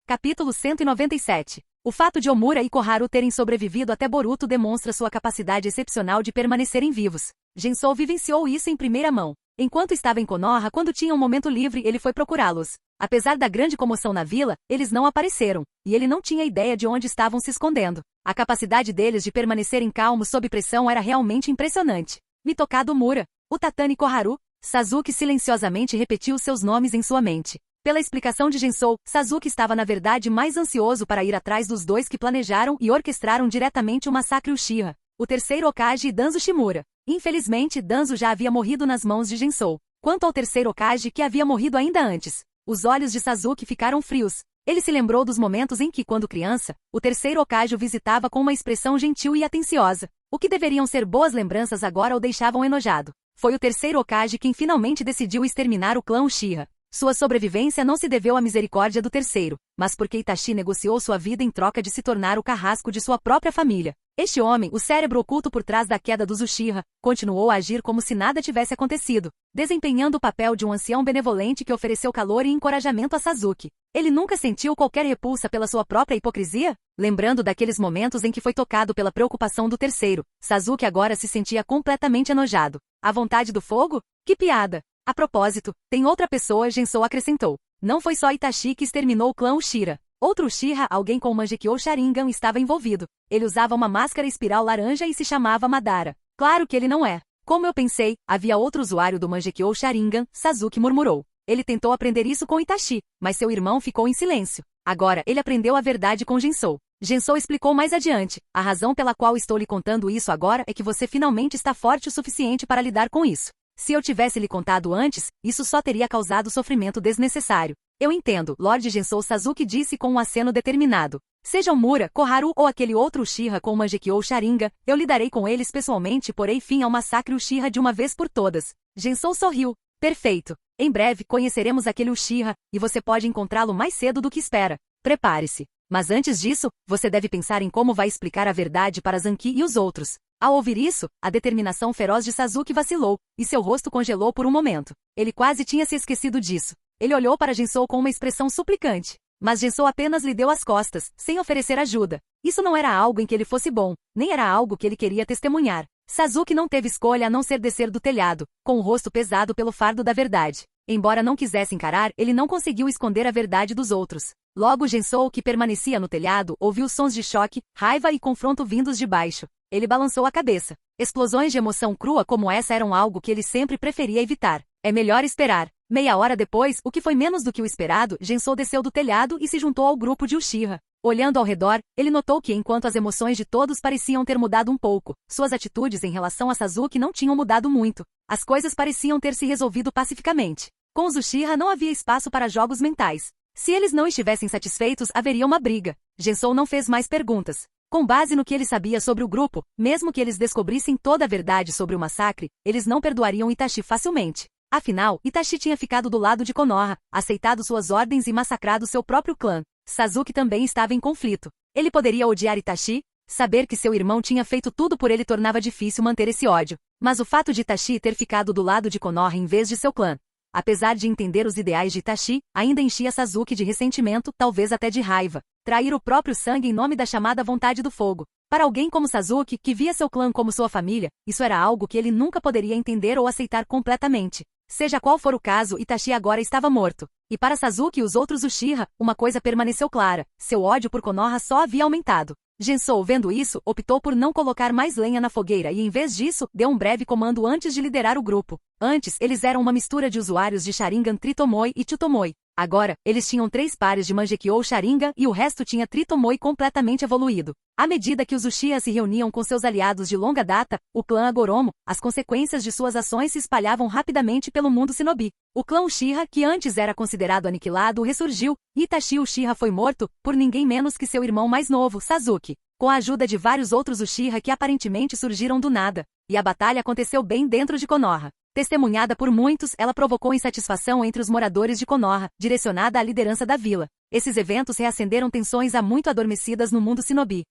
Capítulo 197. O fato de Omura e Koharu terem sobrevivido até Boruto demonstra sua capacidade excepcional de permanecerem vivos. Gensou vivenciou isso em primeira mão. Enquanto estava em Konoha, quando tinha um momento livre, ele foi procurá-los. Apesar da grande comoção na vila, eles não apareceram, e ele não tinha ideia de onde estavam se escondendo. A capacidade deles de permanecerem calmos sob pressão era realmente impressionante. Mitokado Mura, o Tatani Koharu, Sasuke silenciosamente repetiu seus nomes em sua mente. Pela explicação de Gensou, Sasuke estava na verdade mais ansioso para ir atrás dos 2 que planejaram e orquestraram diretamente o massacre Uchiha, o terceiro Hokage e Danzo Shimura. Infelizmente, Danzo já havia morrido nas mãos de Gensou. Quanto ao terceiro Hokage, que havia morrido ainda antes, os olhos de Sasuke ficaram frios. Ele se lembrou dos momentos em que, quando criança, o terceiro Hokage o visitava com uma expressão gentil e atenciosa. O que deveriam ser boas lembranças agora o deixavam enojado. Foi o terceiro Hokage quem finalmente decidiu exterminar o clã Uchiha. Sua sobrevivência não se deveu à misericórdia do terceiro, mas porque Itachi negociou sua vida em troca de se tornar o carrasco de sua própria família. Este homem, o cérebro oculto por trás da queda dos Uchiha, continuou a agir como se nada tivesse acontecido, desempenhando o papel de um ancião benevolente que ofereceu calor e encorajamento a Sasuke. Ele nunca sentiu qualquer repulsa pela sua própria hipocrisia? Lembrando daqueles momentos em que foi tocado pela preocupação do terceiro, Sasuke agora se sentia completamente enojado. A vontade do fogo? Que piada! A propósito, tem outra pessoa, Gensou acrescentou. Não foi só Itachi que exterminou o clã Uchiha. Outro Uchiha, alguém com o Mangekyou Sharingan, estava envolvido. Ele usava uma máscara espiral laranja e se chamava Madara. Claro que ele não é. Como eu pensei, havia outro usuário do Mangekyou Sharingan, Sasuke murmurou. Ele tentou aprender isso com Itachi, mas seu irmão ficou em silêncio. Agora, ele aprendeu a verdade com Gensou. Gensou explicou mais adiante. A razão pela qual estou lhe contando isso agora é que você finalmente está forte o suficiente para lidar com isso. Se eu tivesse lhe contado antes, isso só teria causado sofrimento desnecessário. Eu entendo, Lord Gensou, Sasuke disse com um aceno determinado. Seja o Mura, Koharu ou aquele outro Uchiha com o Mangekyou Sharingan, eu lidarei com eles pessoalmente e porei fim ao massacre Uchiha de uma vez por todas. Gensou sorriu. Perfeito. Em breve conheceremos aquele Uchiha, e você pode encontrá-lo mais cedo do que espera. Prepare-se. Mas antes disso, você deve pensar em como vai explicar a verdade para Zanki e os outros. Ao ouvir isso, a determinação feroz de Sasuke vacilou, e seu rosto congelou por um momento. Ele quase tinha se esquecido disso. Ele olhou para Gensou com uma expressão suplicante. Mas Gensou apenas lhe deu as costas, sem oferecer ajuda. Isso não era algo em que ele fosse bom, nem era algo que ele queria testemunhar. Sasuke não teve escolha a não ser descer do telhado, com o rosto pesado pelo fardo da verdade. Embora não quisesse encarar, ele não conseguiu esconder a verdade dos outros. Logo Gensou, que permanecia no telhado, ouviu sons de choque, raiva e confronto vindos de baixo. Ele balançou a cabeça. Explosões de emoção crua como essa eram algo que ele sempre preferia evitar. É melhor esperar. Meia hora depois, o que foi menos do que o esperado, Gensou desceu do telhado e se juntou ao grupo de Uchiha. Olhando ao redor, ele notou que enquanto as emoções de todos pareciam ter mudado um pouco, suas atitudes em relação a Sasuke não tinham mudado muito. As coisas pareciam ter se resolvido pacificamente. Com os Uchiha não havia espaço para jogos mentais. Se eles não estivessem satisfeitos, haveria uma briga. Gensou não fez mais perguntas. Com base no que ele sabia sobre o grupo, mesmo que eles descobrissem toda a verdade sobre o massacre, eles não perdoariam Itachi facilmente. Afinal, Itachi tinha ficado do lado de Konoha, aceitado suas ordens e massacrado seu próprio clã. Sasuke também estava em conflito. Ele poderia odiar Itachi? Saber que seu irmão tinha feito tudo por ele tornava difícil manter esse ódio. Mas o fato de Itachi ter ficado do lado de Konoha em vez de seu clã, apesar de entender os ideais de Itachi, ainda enchia Sasuke de ressentimento, talvez até de raiva. Trair o próprio sangue em nome da chamada vontade do fogo. Para alguém como Sasuke, que via seu clã como sua família, isso era algo que ele nunca poderia entender ou aceitar completamente. Seja qual for o caso, Itachi agora estava morto. E para Sasuke e os outros Uchiha, uma coisa permaneceu clara: seu ódio por Konoha só havia aumentado. Gensou, vendo isso, optou por não colocar mais lenha na fogueira e, em vez disso, deu um breve comando antes de liderar o grupo. Antes, eles eram uma mistura de usuários de Sharingan Tritomoi e Chutomoi. Agora, eles tinham 3 pares de Mangekyou Sharingan e o resto tinha Tritomoi completamente evoluído. À medida que os Uchiha se reuniam com seus aliados de longa data, o clã Agoromo, as consequências de suas ações se espalhavam rapidamente pelo mundo Shinobi. O clã Uchiha, que antes era considerado aniquilado, ressurgiu, e Itachi Uchiha foi morto, por ninguém menos que seu irmão mais novo, Sasuke, com a ajuda de vários outros Uchiha que aparentemente surgiram do nada. E a batalha aconteceu bem dentro de Konoha. Testemunhada por muitos, ela provocou insatisfação entre os moradores de Konoha, direcionada à liderança da vila. Esses eventos reacenderam tensões há muito adormecidas no mundo Shinobi.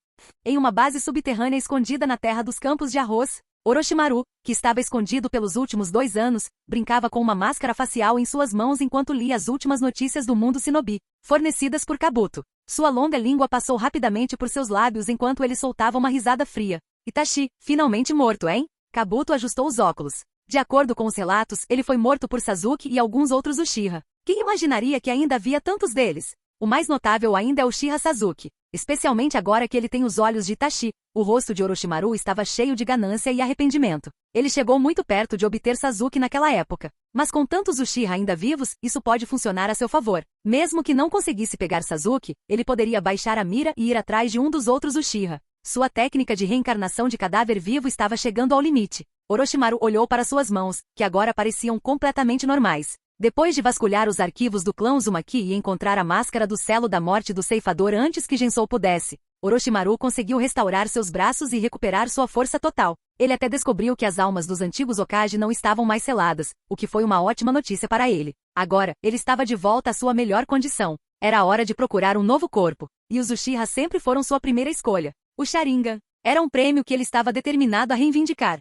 Em uma base subterrânea escondida na terra dos campos de arroz, Orochimaru, que estava escondido pelos últimos 2 anos, brincava com uma máscara facial em suas mãos enquanto lia as últimas notícias do mundo Shinobi, fornecidas por Kabuto. Sua longa língua passou rapidamente por seus lábios enquanto ele soltava uma risada fria. Itachi, finalmente morto, hein? Kabuto ajustou os óculos. De acordo com os relatos, ele foi morto por Sasuke e alguns outros Uchiha. Quem imaginaria que ainda havia tantos deles? O mais notável ainda é Uchiha Sasuke, especialmente agora que ele tem os olhos de Itachi. O rosto de Orochimaru estava cheio de ganância e arrependimento. Ele chegou muito perto de obter Sasuke naquela época. Mas com tantos Uchiha ainda vivos, isso pode funcionar a seu favor. Mesmo que não conseguisse pegar Sasuke, ele poderia baixar a mira e ir atrás de um dos outros Uchiha. Sua técnica de reencarnação de cadáver vivo estava chegando ao limite. Orochimaru olhou para suas mãos, que agora pareciam completamente normais. Depois de vasculhar os arquivos do clã Uzumaki e encontrar a máscara do selo da morte do ceifador antes que Gensou pudesse, Orochimaru conseguiu restaurar seus braços e recuperar sua força total. Ele até descobriu que as almas dos antigos Hokage não estavam mais seladas, o que foi uma ótima notícia para ele. Agora, ele estava de volta à sua melhor condição. Era a hora de procurar um novo corpo, e os Uchiha sempre foram sua primeira escolha. O Sharingan era um prêmio que ele estava determinado a reivindicar.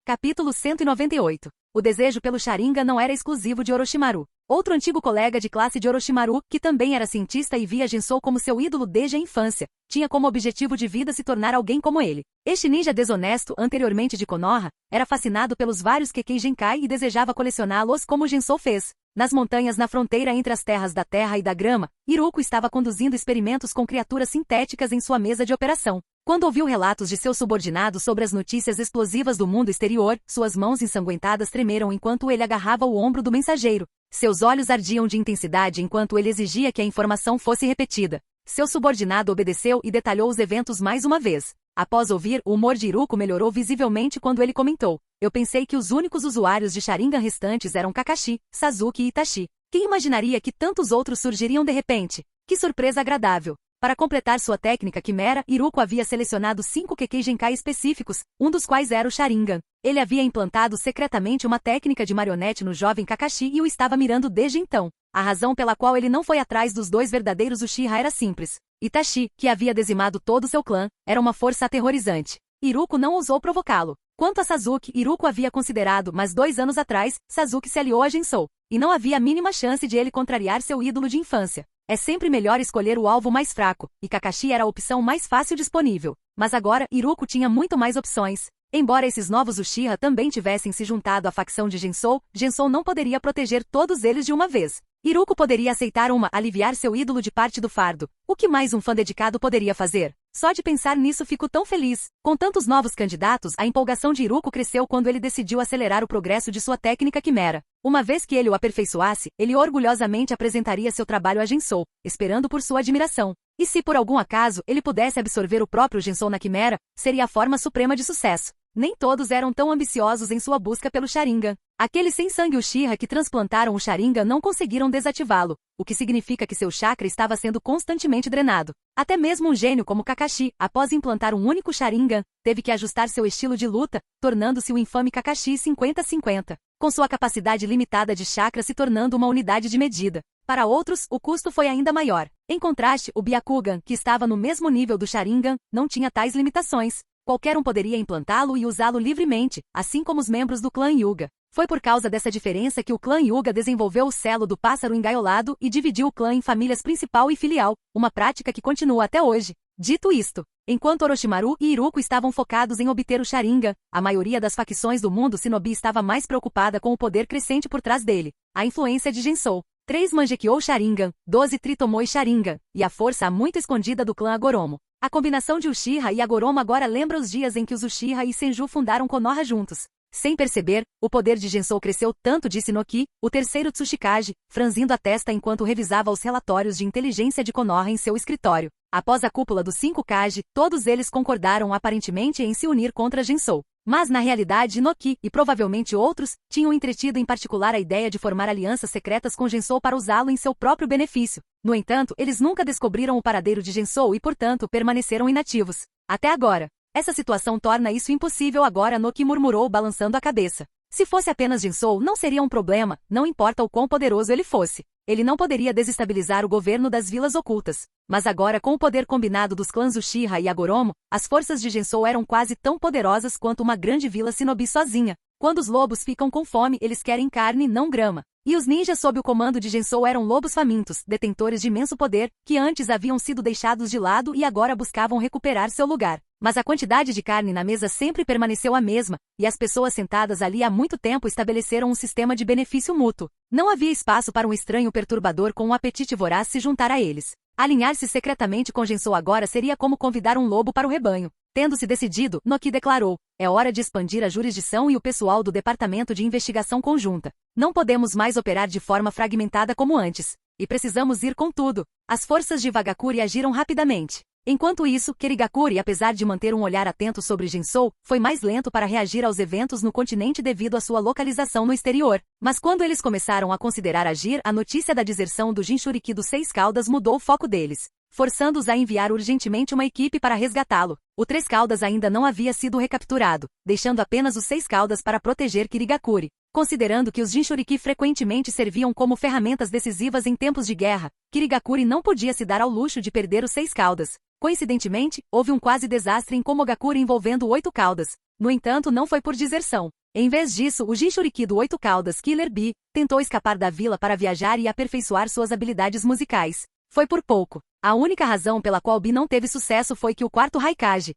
Capítulo 198. O desejo pelo Sharingan não era exclusivo de Orochimaru. Outro antigo colega de classe de Orochimaru, que também era cientista e via Gensou como seu ídolo desde a infância, tinha como objetivo de vida se tornar alguém como ele. Este ninja desonesto, anteriormente de Konoha, era fascinado pelos vários Kekkei Genkai e desejava colecioná-los como Gensou fez. Nas montanhas na fronteira entre as terras da terra e da grama, Iruko estava conduzindo experimentos com criaturas sintéticas em sua mesa de operação. Quando ouviu relatos de seus subordinados sobre as notícias explosivas do mundo exterior, suas mãos ensanguentadas tremeram enquanto ele agarrava o ombro do mensageiro. Seus olhos ardiam de intensidade enquanto ele exigia que a informação fosse repetida. Seu subordinado obedeceu e detalhou os eventos mais uma vez. Após ouvir, o humor de Iruko melhorou visivelmente quando ele comentou: "Eu pensei que os únicos usuários de Sharingan restantes eram Kakashi, Sasuke e Itachi. Quem imaginaria que tantos outros surgiriam de repente? Que surpresa agradável!" Para completar sua técnica quimera, Iruko havia selecionado 5 Kekkei Genkai específicos, um dos quais era o Sharingan. Ele havia implantado secretamente uma técnica de marionete no jovem Kakashi e o estava mirando desde então. A razão pela qual ele não foi atrás dos 2 verdadeiros Uchiha era simples. Itachi, que havia dizimado todo seu clã, era uma força aterrorizante. Iruko não ousou provocá-lo. Quanto a Sasuke, Iruko havia considerado, mas 2 anos atrás, Sasuke se aliou a Gensou. E não havia a mínima chance de ele contrariar seu ídolo de infância. É sempre melhor escolher o alvo mais fraco, e Kakashi era a opção mais fácil disponível. Mas agora, Iruko tinha muito mais opções. Embora esses novos Uchiha também tivessem se juntado à facção de Gensou, Gensou não poderia proteger todos eles de uma vez. Iruko poderia aceitar aliviar seu ídolo de parte do fardo. O que mais um fã dedicado poderia fazer? Só de pensar nisso fico tão feliz. Com tantos novos candidatos, a empolgação de Iruko cresceu quando ele decidiu acelerar o progresso de sua técnica quimera. Uma vez que ele o aperfeiçoasse, ele orgulhosamente apresentaria seu trabalho a Gensou, esperando por sua admiração. E se por algum acaso ele pudesse absorver o próprio Gensou na quimera, seria a forma suprema de sucesso. Nem todos eram tão ambiciosos em sua busca pelo Sharingan. Aqueles sem sangue Uchiha que transplantaram o Sharingan não conseguiram desativá-lo, o que significa que seu chakra estava sendo constantemente drenado. Até mesmo um gênio como Kakashi, após implantar um único Sharingan, teve que ajustar seu estilo de luta, tornando-se o infame Kakashi 50-50, com sua capacidade limitada de chakra se tornando uma unidade de medida. Para outros, o custo foi ainda maior. Em contraste, o Byakugan, que estava no mesmo nível do Sharingan, não tinha tais limitações. Qualquer um poderia implantá-lo e usá-lo livremente, assim como os membros do clã Hyuga. Foi por causa dessa diferença que o clã Hyuga desenvolveu o selo do pássaro engaiolado e dividiu o clã em famílias principal e filial, uma prática que continua até hoje. Dito isto, enquanto Orochimaru e Iruko estavam focados em obter o Sharingan, a maioria das facções do mundo Shinobi estava mais preocupada com o poder crescente por trás dele, a influência de Gensou. 3 Mangekyou Sharingan, 12 Tritomoi Sharingan, e a força muito escondida do clã Agoromo. A combinação de Uchiha e Agoromo agora lembra os dias em que os Uchiha e Senju fundaram Konoha juntos. Sem perceber, o poder de Gensou cresceu tanto, disse Noki, o terceiro Tsuchikage, franzindo a testa enquanto revisava os relatórios de inteligência de Konoha em seu escritório. Após a cúpula dos 5 Kage, todos eles concordaram aparentemente em se unir contra Gensou. Mas na realidade Noki, e provavelmente outros, tinham entretido em particular a ideia de formar alianças secretas com Gensou para usá-lo em seu próprio benefício. No entanto, eles nunca descobriram o paradeiro de Gensou e, portanto, permaneceram inativos. Até agora. Essa situação torna isso impossível agora, Noki murmurou balançando a cabeça. Se fosse apenas Gensou, não seria um problema, não importa o quão poderoso ele fosse. Ele não poderia desestabilizar o governo das vilas ocultas. Mas agora, com o poder combinado dos clãs Uchiha e Agoromo, as forças de Gensou eram quase tão poderosas quanto uma grande vila Shinobi sozinha. Quando os lobos ficam com fome, eles querem carne, não grama. E os ninjas sob o comando de Gensou eram lobos famintos, detentores de imenso poder, que antes haviam sido deixados de lado e agora buscavam recuperar seu lugar. Mas a quantidade de carne na mesa sempre permaneceu a mesma, e as pessoas sentadas ali há muito tempo estabeleceram um sistema de benefício mútuo. Não havia espaço para um estranho perturbador com um apetite voraz se juntar a eles. Alinhar-se secretamente com Gensou agora seria como convidar um lobo para o rebanho. Tendo-se decidido, Noki declarou, é hora de expandir a jurisdição e o pessoal do Departamento de Investigação Conjunta. Não podemos mais operar de forma fragmentada como antes. E precisamos ir com tudo. As forças de Wagakure agiram rapidamente. Enquanto isso, Kirigakure, apesar de manter um olhar atento sobre Gensou, foi mais lento para reagir aos eventos no continente devido à sua localização no exterior. Mas quando eles começaram a considerar agir, a notícia da deserção do Jinchuriki dos Seis Caudas mudou o foco deles, forçando-os a enviar urgentemente uma equipe para resgatá-lo. O Três Caudas ainda não havia sido recapturado, deixando apenas os Seis Caudas para proteger Kirigakure. Considerando que os Jinchuriki frequentemente serviam como ferramentas decisivas em tempos de guerra, Kirigakure não podia se dar ao luxo de perder os Seis Caudas. Coincidentemente, houve um quase desastre em Komogakure envolvendo 8 Caudas. No entanto, não foi por deserção. Em vez disso, o Jinchuriki do 8 Caudas Killer Bee tentou escapar da vila para viajar e aperfeiçoar suas habilidades musicais. Foi por pouco. A única razão pela qual Bee não teve sucesso foi que o quarto Raikage,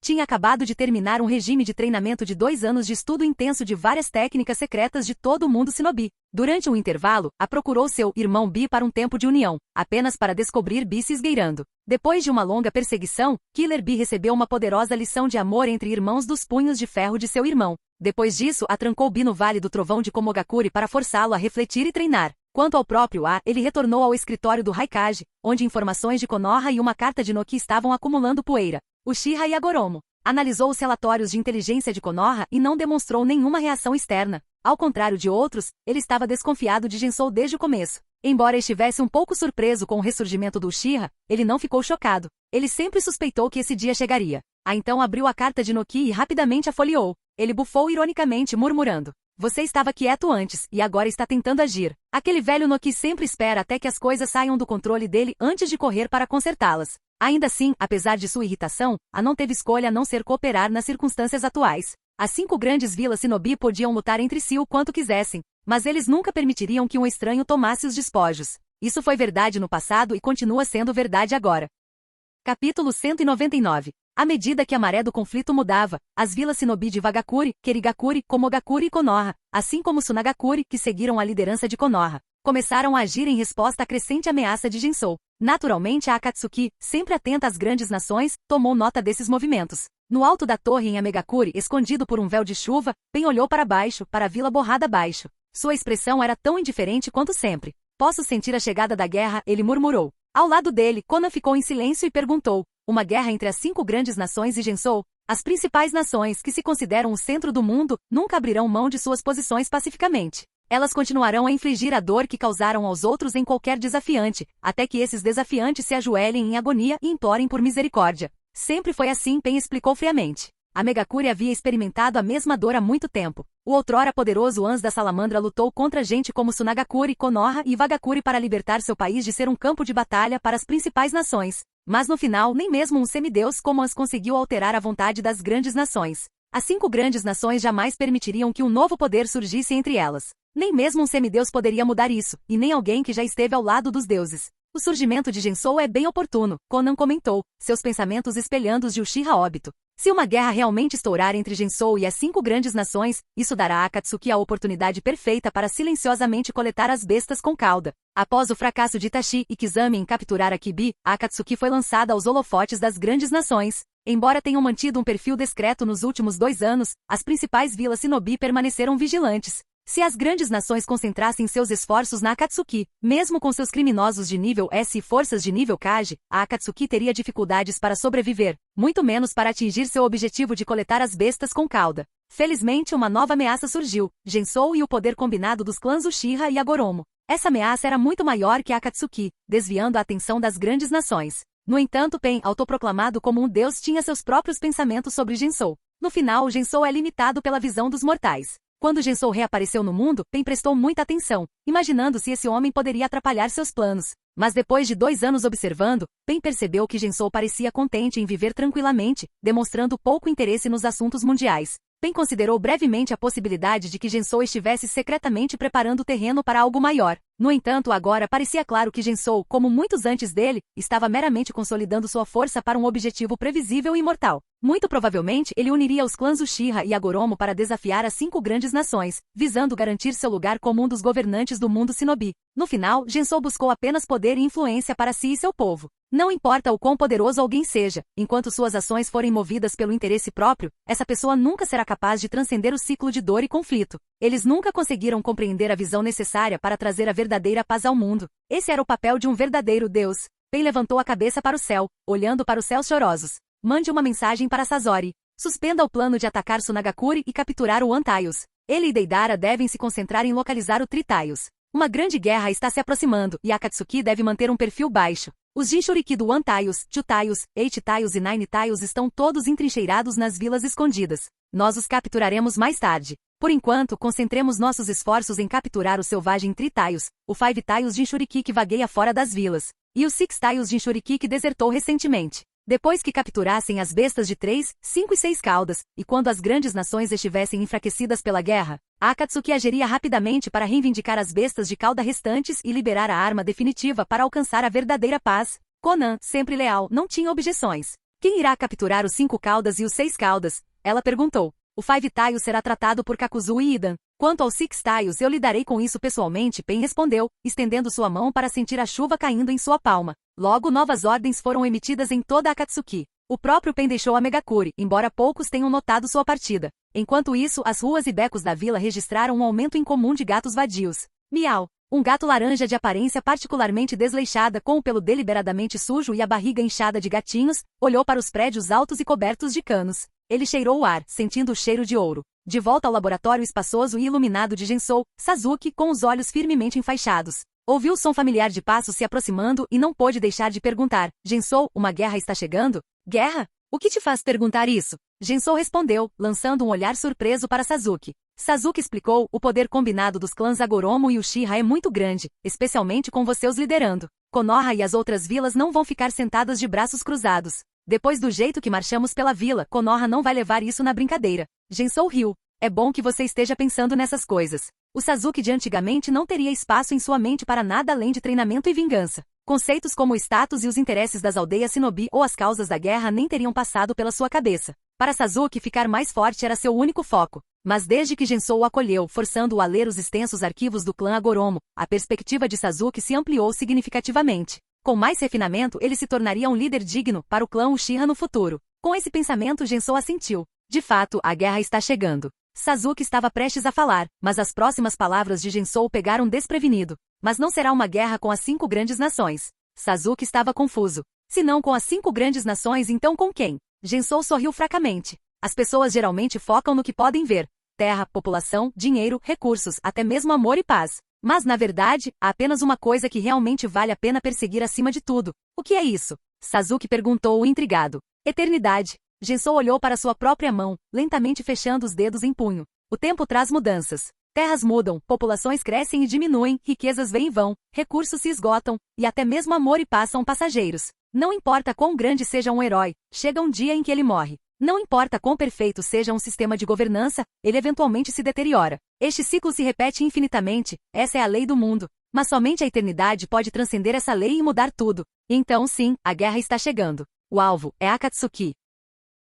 tinha acabado de terminar um regime de treinamento de 2 anos de estudo intenso de várias técnicas secretas de todo o mundo Shinobi. Durante um intervalo, procurou seu irmão Bee para um tempo de união, apenas para descobrir Bee se esgueirando. Depois de uma longa perseguição, Killer Bee recebeu uma poderosa lição de amor entre irmãos dos punhos de ferro de seu irmão. Depois disso, trancou Bee no Vale do Trovão de Komogakure para forçá-lo a refletir e treinar. Quanto ao próprio ele retornou ao escritório do Raikage, onde informações de Konoha e uma carta de Noki estavam acumulando poeira. Uchiha e Agoromo analisou os relatórios de inteligência de Konoha e não demonstrou nenhuma reação externa. Ao contrário de outros, ele estava desconfiado de Gensou desde o começo. Embora estivesse um pouco surpreso com o ressurgimento do Uchiha, ele não ficou chocado. Ele sempre suspeitou que esse dia chegaria. Então abriu a carta de Noki e rapidamente a folheou. Ele bufou ironicamente, murmurando: você estava quieto antes, e agora está tentando agir. Aquele velho Noki sempre espera até que as coisas saiam do controle dele antes de correr para consertá-las. Ainda assim, apesar de sua irritação, não teve escolha a não ser cooperar nas circunstâncias atuais. As 5 grandes vilas Shinobi podiam lutar entre si o quanto quisessem, mas eles nunca permitiriam que um estranho tomasse os despojos. Isso foi verdade no passado e continua sendo verdade agora. Capítulo 199. À medida que a maré do conflito mudava, as vilas Shinobi de Wagakure, Kirigakure, Komogakure e Konoha, assim como Sunagakure, que seguiram a liderança de Konoha, começaram a agir em resposta à crescente ameaça de Gensou. Naturalmente a Akatsuki, sempre atenta às grandes nações, tomou nota desses movimentos. No alto da torre em Amegakure, escondido por um véu de chuva, Pen olhou para baixo, para a vila borrada abaixo. Sua expressão era tão indiferente quanto sempre. Posso sentir a chegada da guerra, ele murmurou. Ao lado dele, Konan ficou em silêncio e perguntou: uma guerra entre as 5 grandes nações e Gensou? As principais nações, que se consideram o centro do mundo, nunca abrirão mão de suas posições pacificamente. Elas continuarão a infligir a dor que causaram aos outros em qualquer desafiante, até que esses desafiantes se ajoelhem em agonia e implorem por misericórdia. Sempre foi assim, Pen explicou friamente. A Megakure havia experimentado a mesma dor há muito tempo. O outrora poderoso Ans da Salamandra lutou contra gente como Tsunagakure, Konoha e Vagakure para libertar seu país de ser um campo de batalha para as principais nações. Mas no final, nem mesmo um semideus como Ans conseguiu alterar a vontade das grandes nações. As 5 grandes nações jamais permitiriam que um novo poder surgisse entre elas. Nem mesmo um semideus poderia mudar isso, e nem alguém que já esteve ao lado dos deuses. O surgimento de Gensou é bem oportuno, Conan comentou, seus pensamentos espelhando os de Uchiha Obito. Se uma guerra realmente estourar entre Gensou e as 5 grandes nações, isso dará a Akatsuki a oportunidade perfeita para silenciosamente coletar as bestas com cauda. Após o fracasso de Itachi e Kizami em capturar a Kibi, a Akatsuki foi lançada aos holofotes das grandes nações. Embora tenham mantido um perfil discreto nos últimos 2 anos, as principais vilas Shinobi permaneceram vigilantes. Se as grandes nações concentrassem seus esforços na Akatsuki, mesmo com seus criminosos de nível S e forças de nível Kage, a Akatsuki teria dificuldades para sobreviver, muito menos para atingir seu objetivo de coletar as bestas com cauda. Felizmente uma nova ameaça surgiu, Gensou e o poder combinado dos clãs Uchiha e Agoromo. Essa ameaça era muito maior que a Akatsuki, desviando a atenção das grandes nações. No entanto, Pen, autoproclamado como um deus, tinha seus próprios pensamentos sobre Gensou. No final, Gensou é limitado pela visão dos mortais. Quando Gensou reapareceu no mundo, Pen prestou muita atenção, imaginando se esse homem poderia atrapalhar seus planos. Mas depois de 2 anos observando, Pen percebeu que Gensou parecia contente em viver tranquilamente, demonstrando pouco interesse nos assuntos mundiais. Pen considerou brevemente a possibilidade de que Gensou estivesse secretamente preparando o terreno para algo maior. No entanto, agora parecia claro que Gensou, como muitos antes dele, estava meramente consolidando sua força para um objetivo previsível e mortal. Muito provavelmente, ele uniria os clãs Uchiha e Agoromo para desafiar as 5 grandes nações, visando garantir seu lugar como um dos governantes do mundo Shinobi. No final, Gensou buscou apenas poder e influência para si e seu povo. Não importa o quão poderoso alguém seja, enquanto suas ações forem movidas pelo interesse próprio, essa pessoa nunca será capaz de transcender o ciclo de dor e conflito. Eles nunca conseguiram compreender a visão necessária para trazer a verdadeira paz ao mundo. Esse era o papel de um verdadeiro deus. Pen levantou a cabeça para o céu, olhando para os céus chorosos. Mande uma mensagem para Sasori. Suspenda o plano de atacar Tsunagakure e capturar o Antaios. Ele e Deidara devem se concentrar em localizar o Tritaios. Uma grande guerra está se aproximando e a Akatsuki deve manter um perfil baixo. Os Jinchuriki do Antaios, Chutaios, Eichtaios e Ninetaios estão todos entrincheirados nas vilas escondidas. Nós os capturaremos mais tarde. Por enquanto, concentremos nossos esforços em capturar o selvagem Tritaios, o Fivetaios Jinchuriki que vagueia fora das vilas, e o Sixtaios Jinchuriki que desertou recentemente. Depois que capturassem as bestas de 3, 5 e 6 caudas, e quando as grandes nações estivessem enfraquecidas pela guerra, a Akatsuki agiria rapidamente para reivindicar as bestas de cauda restantes e liberar a arma definitiva para alcançar a verdadeira paz. Conan, sempre leal, não tinha objeções. Quem irá capturar os 5 caudas e os 6 caudas? Ela perguntou. O Fivetaios será tratado por Kakuzu e Idan. Quanto ao Sixtaios, eu lidarei com isso pessoalmente, Pen respondeu, estendendo sua mão para sentir a chuva caindo em sua palma. Logo, novas ordens foram emitidas em toda a Akatsuki. O próprio Pen deixou a Megakure, embora poucos tenham notado sua partida. Enquanto isso, as ruas e becos da vila registraram um aumento incomum de gatos vadios. Miau! Um gato laranja de aparência particularmente desleixada, com o pelo deliberadamente sujo e a barriga inchada de gatinhos, olhou para os prédios altos e cobertos de canos. Ele cheirou o ar, sentindo o cheiro de ouro. De volta ao laboratório espaçoso e iluminado de Gensou, Sasuke, com os olhos firmemente enfaixados, ouviu o som familiar de passos se aproximando e não pôde deixar de perguntar. Gensou, uma guerra está chegando? Guerra? O que te faz perguntar isso? Gensou respondeu, lançando um olhar surpreso para Sasuke. Sasuke explicou, o poder combinado dos clãs Agoromo e Uchiha é muito grande, especialmente com você os liderando. Konoha e as outras vilas não vão ficar sentadas de braços cruzados. Depois do jeito que marchamos pela vila, Konoha não vai levar isso na brincadeira. Gensou riu. É bom que você esteja pensando nessas coisas. O Sasuke de antigamente não teria espaço em sua mente para nada além de treinamento e vingança. Conceitos como o status e os interesses das aldeias Shinobi ou as causas da guerra nem teriam passado pela sua cabeça. Para Sasuke, ficar mais forte era seu único foco. Mas desde que Gensou o acolheu, forçando-o a ler os extensos arquivos do clã Agoromo, a perspectiva de Sasuke se ampliou significativamente. Com mais refinamento, ele se tornaria um líder digno para o clã Uchiha no futuro. Com esse pensamento, Gensou assentiu. De fato, a guerra está chegando. Sasuke estava prestes a falar, mas as próximas palavras de Gensou o pegaram desprevenido. Mas não será uma guerra com as 5 grandes nações. Sasuke estava confuso. Se não com as 5 grandes nações, então com quem? Gensou sorriu fracamente. As pessoas geralmente focam no que podem ver. Terra, população, dinheiro, recursos, até mesmo amor e paz. Mas, na verdade, há apenas uma coisa que realmente vale a pena perseguir acima de tudo. O que é isso? Sasuke perguntou intrigado. Eternidade. Gensou olhou para sua própria mão, lentamente fechando os dedos em punho. O tempo traz mudanças. Terras mudam, populações crescem e diminuem, riquezas vêm e vão, recursos se esgotam, e até mesmo amor e paz são passageiros. Não importa quão grande seja um herói, chega um dia em que ele morre. Não importa quão perfeito seja um sistema de governança, ele eventualmente se deteriora. Este ciclo se repete infinitamente, essa é a lei do mundo. Mas somente a eternidade pode transcender essa lei e mudar tudo. Então sim, a guerra está chegando. O alvo é Akatsuki.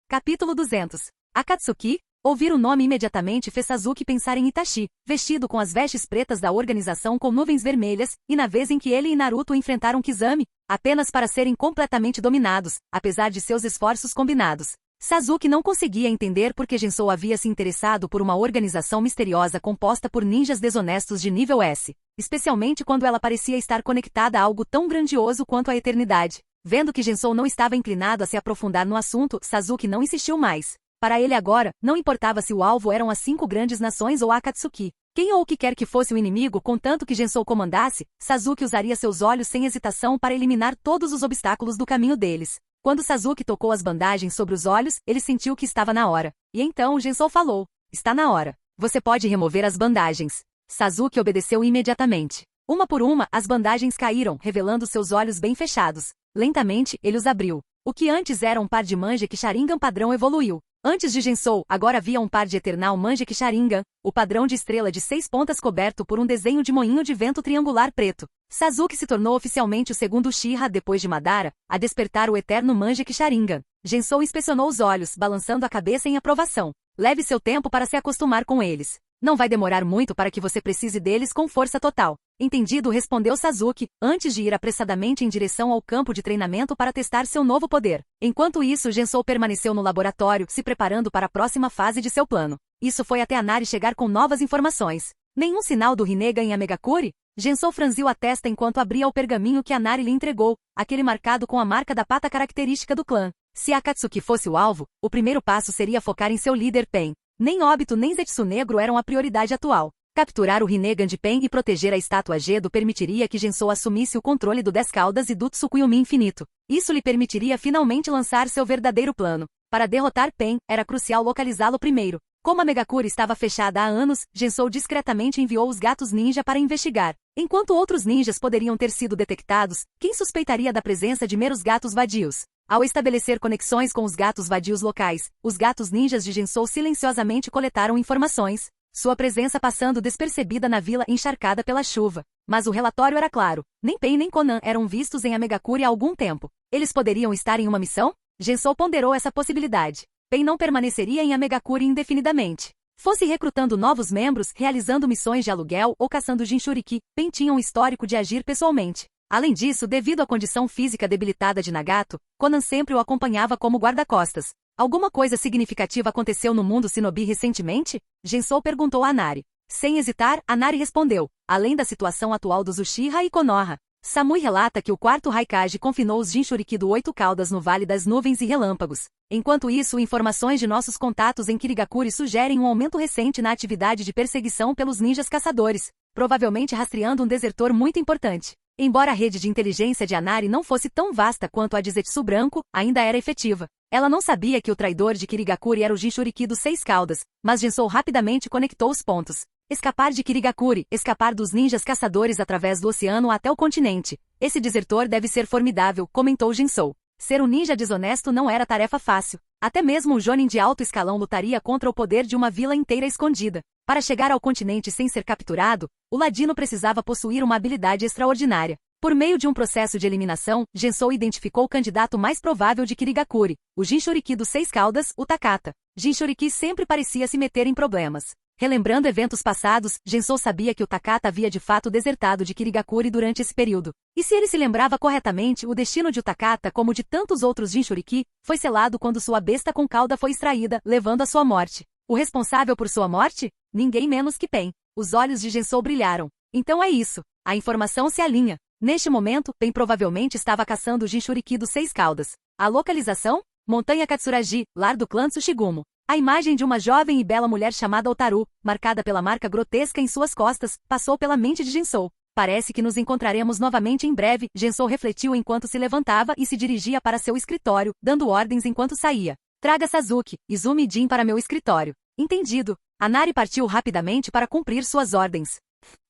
Capítulo 200. Akatsuki? Ouvir o nome imediatamente fez Sasuke pensar em Itachi, vestido com as vestes pretas da organização com nuvens vermelhas, e na vez em que ele e Naruto enfrentaram Kizami, apenas para serem completamente dominados, apesar de seus esforços combinados. Sasuke não conseguia entender por que Gensou havia se interessado por uma organização misteriosa composta por ninjas desonestos de nível S, especialmente quando ela parecia estar conectada a algo tão grandioso quanto a eternidade. Vendo que Gensou não estava inclinado a se aprofundar no assunto, Sasuke não insistiu mais. Para ele agora, não importava se o alvo eram as 5 grandes nações ou Akatsuki. Quem ou o que quer que fosse o inimigo, contanto que Gensou comandasse, Sasuke usaria seus olhos sem hesitação para eliminar todos os obstáculos do caminho deles. Quando Sasuke tocou as bandagens sobre os olhos, ele sentiu que estava na hora. E então Gensou falou: "Está na hora. Você pode remover as bandagens." Sasuke obedeceu imediatamente. Uma por uma, as bandagens caíram, revelando seus olhos bem fechados. Lentamente, ele os abriu. O que antes era um par de Mangekyou Sharingan padrão evoluiu. Antes de Gensou, agora havia um par de Eternal Mangekyou Sharingan, o padrão de estrela de 6 pontas coberto por um desenho de moinho de vento triangular preto. Sasuke se tornou oficialmente o segundo Uchiha depois de Madara, a despertar o eterno Mangekyou Sharingan. Gensou inspecionou os olhos, balançando a cabeça em aprovação. Leve seu tempo para se acostumar com eles. Não vai demorar muito para que você precise deles com força total. Entendido, respondeu Sasuke, antes de ir apressadamente em direção ao campo de treinamento para testar seu novo poder. Enquanto isso, Gensou permaneceu no laboratório, se preparando para a próxima fase de seu plano. Isso foi até a Nari chegar com novas informações. Nenhum sinal do Rinnegan em Amegakuri? Gensou franziu a testa enquanto abria o pergaminho que a Nari lhe entregou, aquele marcado com a marca da pata característica do clã. Se Akatsuki fosse o alvo, o primeiro passo seria focar em seu líder Pen. Nem Obito nem Zetsu Negro eram a prioridade atual. Capturar o Rinnegan de Pen e proteger a estátua Gedo permitiria que Gensou assumisse o controle do 10 Caudas e do Tsukuyomi Infinito. Isso lhe permitiria finalmente lançar seu verdadeiro plano. Para derrotar Pen, era crucial localizá-lo primeiro. Como a Megakuri estava fechada há anos, Gensou discretamente enviou os gatos ninja para investigar. Enquanto outros ninjas poderiam ter sido detectados, quem suspeitaria da presença de meros gatos vadios? Ao estabelecer conexões com os gatos vadios locais, os gatos ninjas de Gensou silenciosamente coletaram informações, sua presença passando despercebida na vila encharcada pela chuva. Mas o relatório era claro, nem Pen nem Konan eram vistos em Amegakuri há algum tempo. Eles poderiam estar em uma missão? Gensou ponderou essa possibilidade. Pen não permaneceria em Amegakuri indefinidamente. Fosse recrutando novos membros, realizando missões de aluguel ou caçando Jinchuriki, Pen tinha um histórico de agir pessoalmente. Além disso, devido à condição física debilitada de Nagato, Konan sempre o acompanhava como guarda-costas. Alguma coisa significativa aconteceu no mundo Shinobi recentemente? Gensou perguntou a Nari. Sem hesitar, a Nari respondeu, além da situação atual dos Uchiha e Konoha. Samui relata que o quarto Raikage confinou os Jinchuriki do 8 Caudas no Vale das Nuvens e Relâmpagos. Enquanto isso, informações de nossos contatos em Kirigakuri sugerem um aumento recente na atividade de perseguição pelos ninjas caçadores, provavelmente rastreando um desertor muito importante. Embora a rede de inteligência de Anari não fosse tão vasta quanto a de Zetsu Branco, ainda era efetiva. Ela não sabia que o traidor de Kirigakuri era o Jinchuriki dos 6 Caudas, mas Gensou rapidamente conectou os pontos. Escapar de Kirigakuri, escapar dos ninjas caçadores através do oceano até o continente. Esse desertor deve ser formidável, comentou Gensou. Ser um ninja desonesto não era tarefa fácil. Até mesmo o Jonin de alto escalão lutaria contra o poder de uma vila inteira escondida. Para chegar ao continente sem ser capturado, o ladino precisava possuir uma habilidade extraordinária. Por meio de um processo de eliminação, Gensou identificou o candidato mais provável de Kirigakuri, o Jinchuriki dos 6 Caudas, o Takata. Jinchuriki sempre parecia se meter em problemas. Relembrando eventos passados, Gensou sabia que o Takata havia de fato desertado de Kirigakuri durante esse período. E se ele se lembrava corretamente, o destino de Takata, como de tantos outros Jinchuriki, foi selado quando sua besta com cauda foi extraída, levando à sua morte. O responsável por sua morte? Ninguém menos que Pen. Os olhos de Gensou brilharam. Então é isso. A informação se alinha. Neste momento, Pen provavelmente estava caçando o Jinchuriki dos 6 Caudas. A localização? Montanha Katsuragi, lar do clã Tsushigumo. A imagem de uma jovem e bela mulher chamada Otaru, marcada pela marca grotesca em suas costas, passou pela mente de Gensou. Parece que nos encontraremos novamente em breve, Gensou refletiu enquanto se levantava e se dirigia para seu escritório, dando ordens enquanto saía. Traga Sasuke, Izumi e Jin para meu escritório. Entendido. Anari partiu rapidamente para cumprir suas ordens.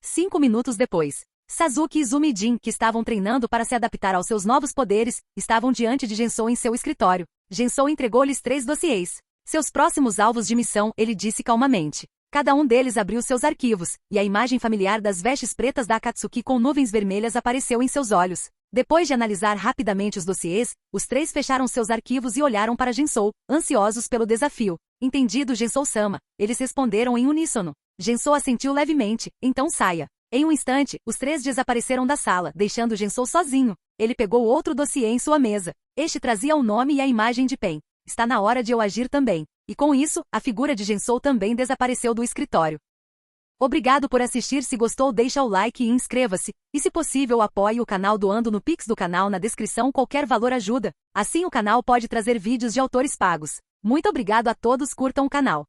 5 minutos depois. Sasuke e Izumi e Jin, que estavam treinando para se adaptar aos seus novos poderes, estavam diante de Gensou em seu escritório. Gensou entregou-lhes 3 dossiês. Seus próximos alvos de missão, ele disse calmamente. Cada um deles abriu seus arquivos, e a imagem familiar das vestes pretas da Akatsuki com nuvens vermelhas apareceu em seus olhos. Depois de analisar rapidamente os dossiês, os 3 fecharam seus arquivos e olharam para Gensou, ansiosos pelo desafio. Entendido, Gensou-sama. Eles responderam em uníssono. Gensou assentiu levemente, então saia. Em um instante, os 3 desapareceram da sala, deixando Gensou sozinho. Ele pegou outro dossiê em sua mesa. Este trazia o nome e a imagem de Pen. Está na hora de eu agir também. E com isso, a figura de Gensou também desapareceu do escritório. Obrigado por assistir. Se gostou, deixa o like e inscreva-se. E se possível, apoie o canal doando no Pix do canal na descrição. Qualquer valor ajuda. Assim o canal pode trazer vídeos de autores pagos. Muito obrigado a todos, curtam o canal.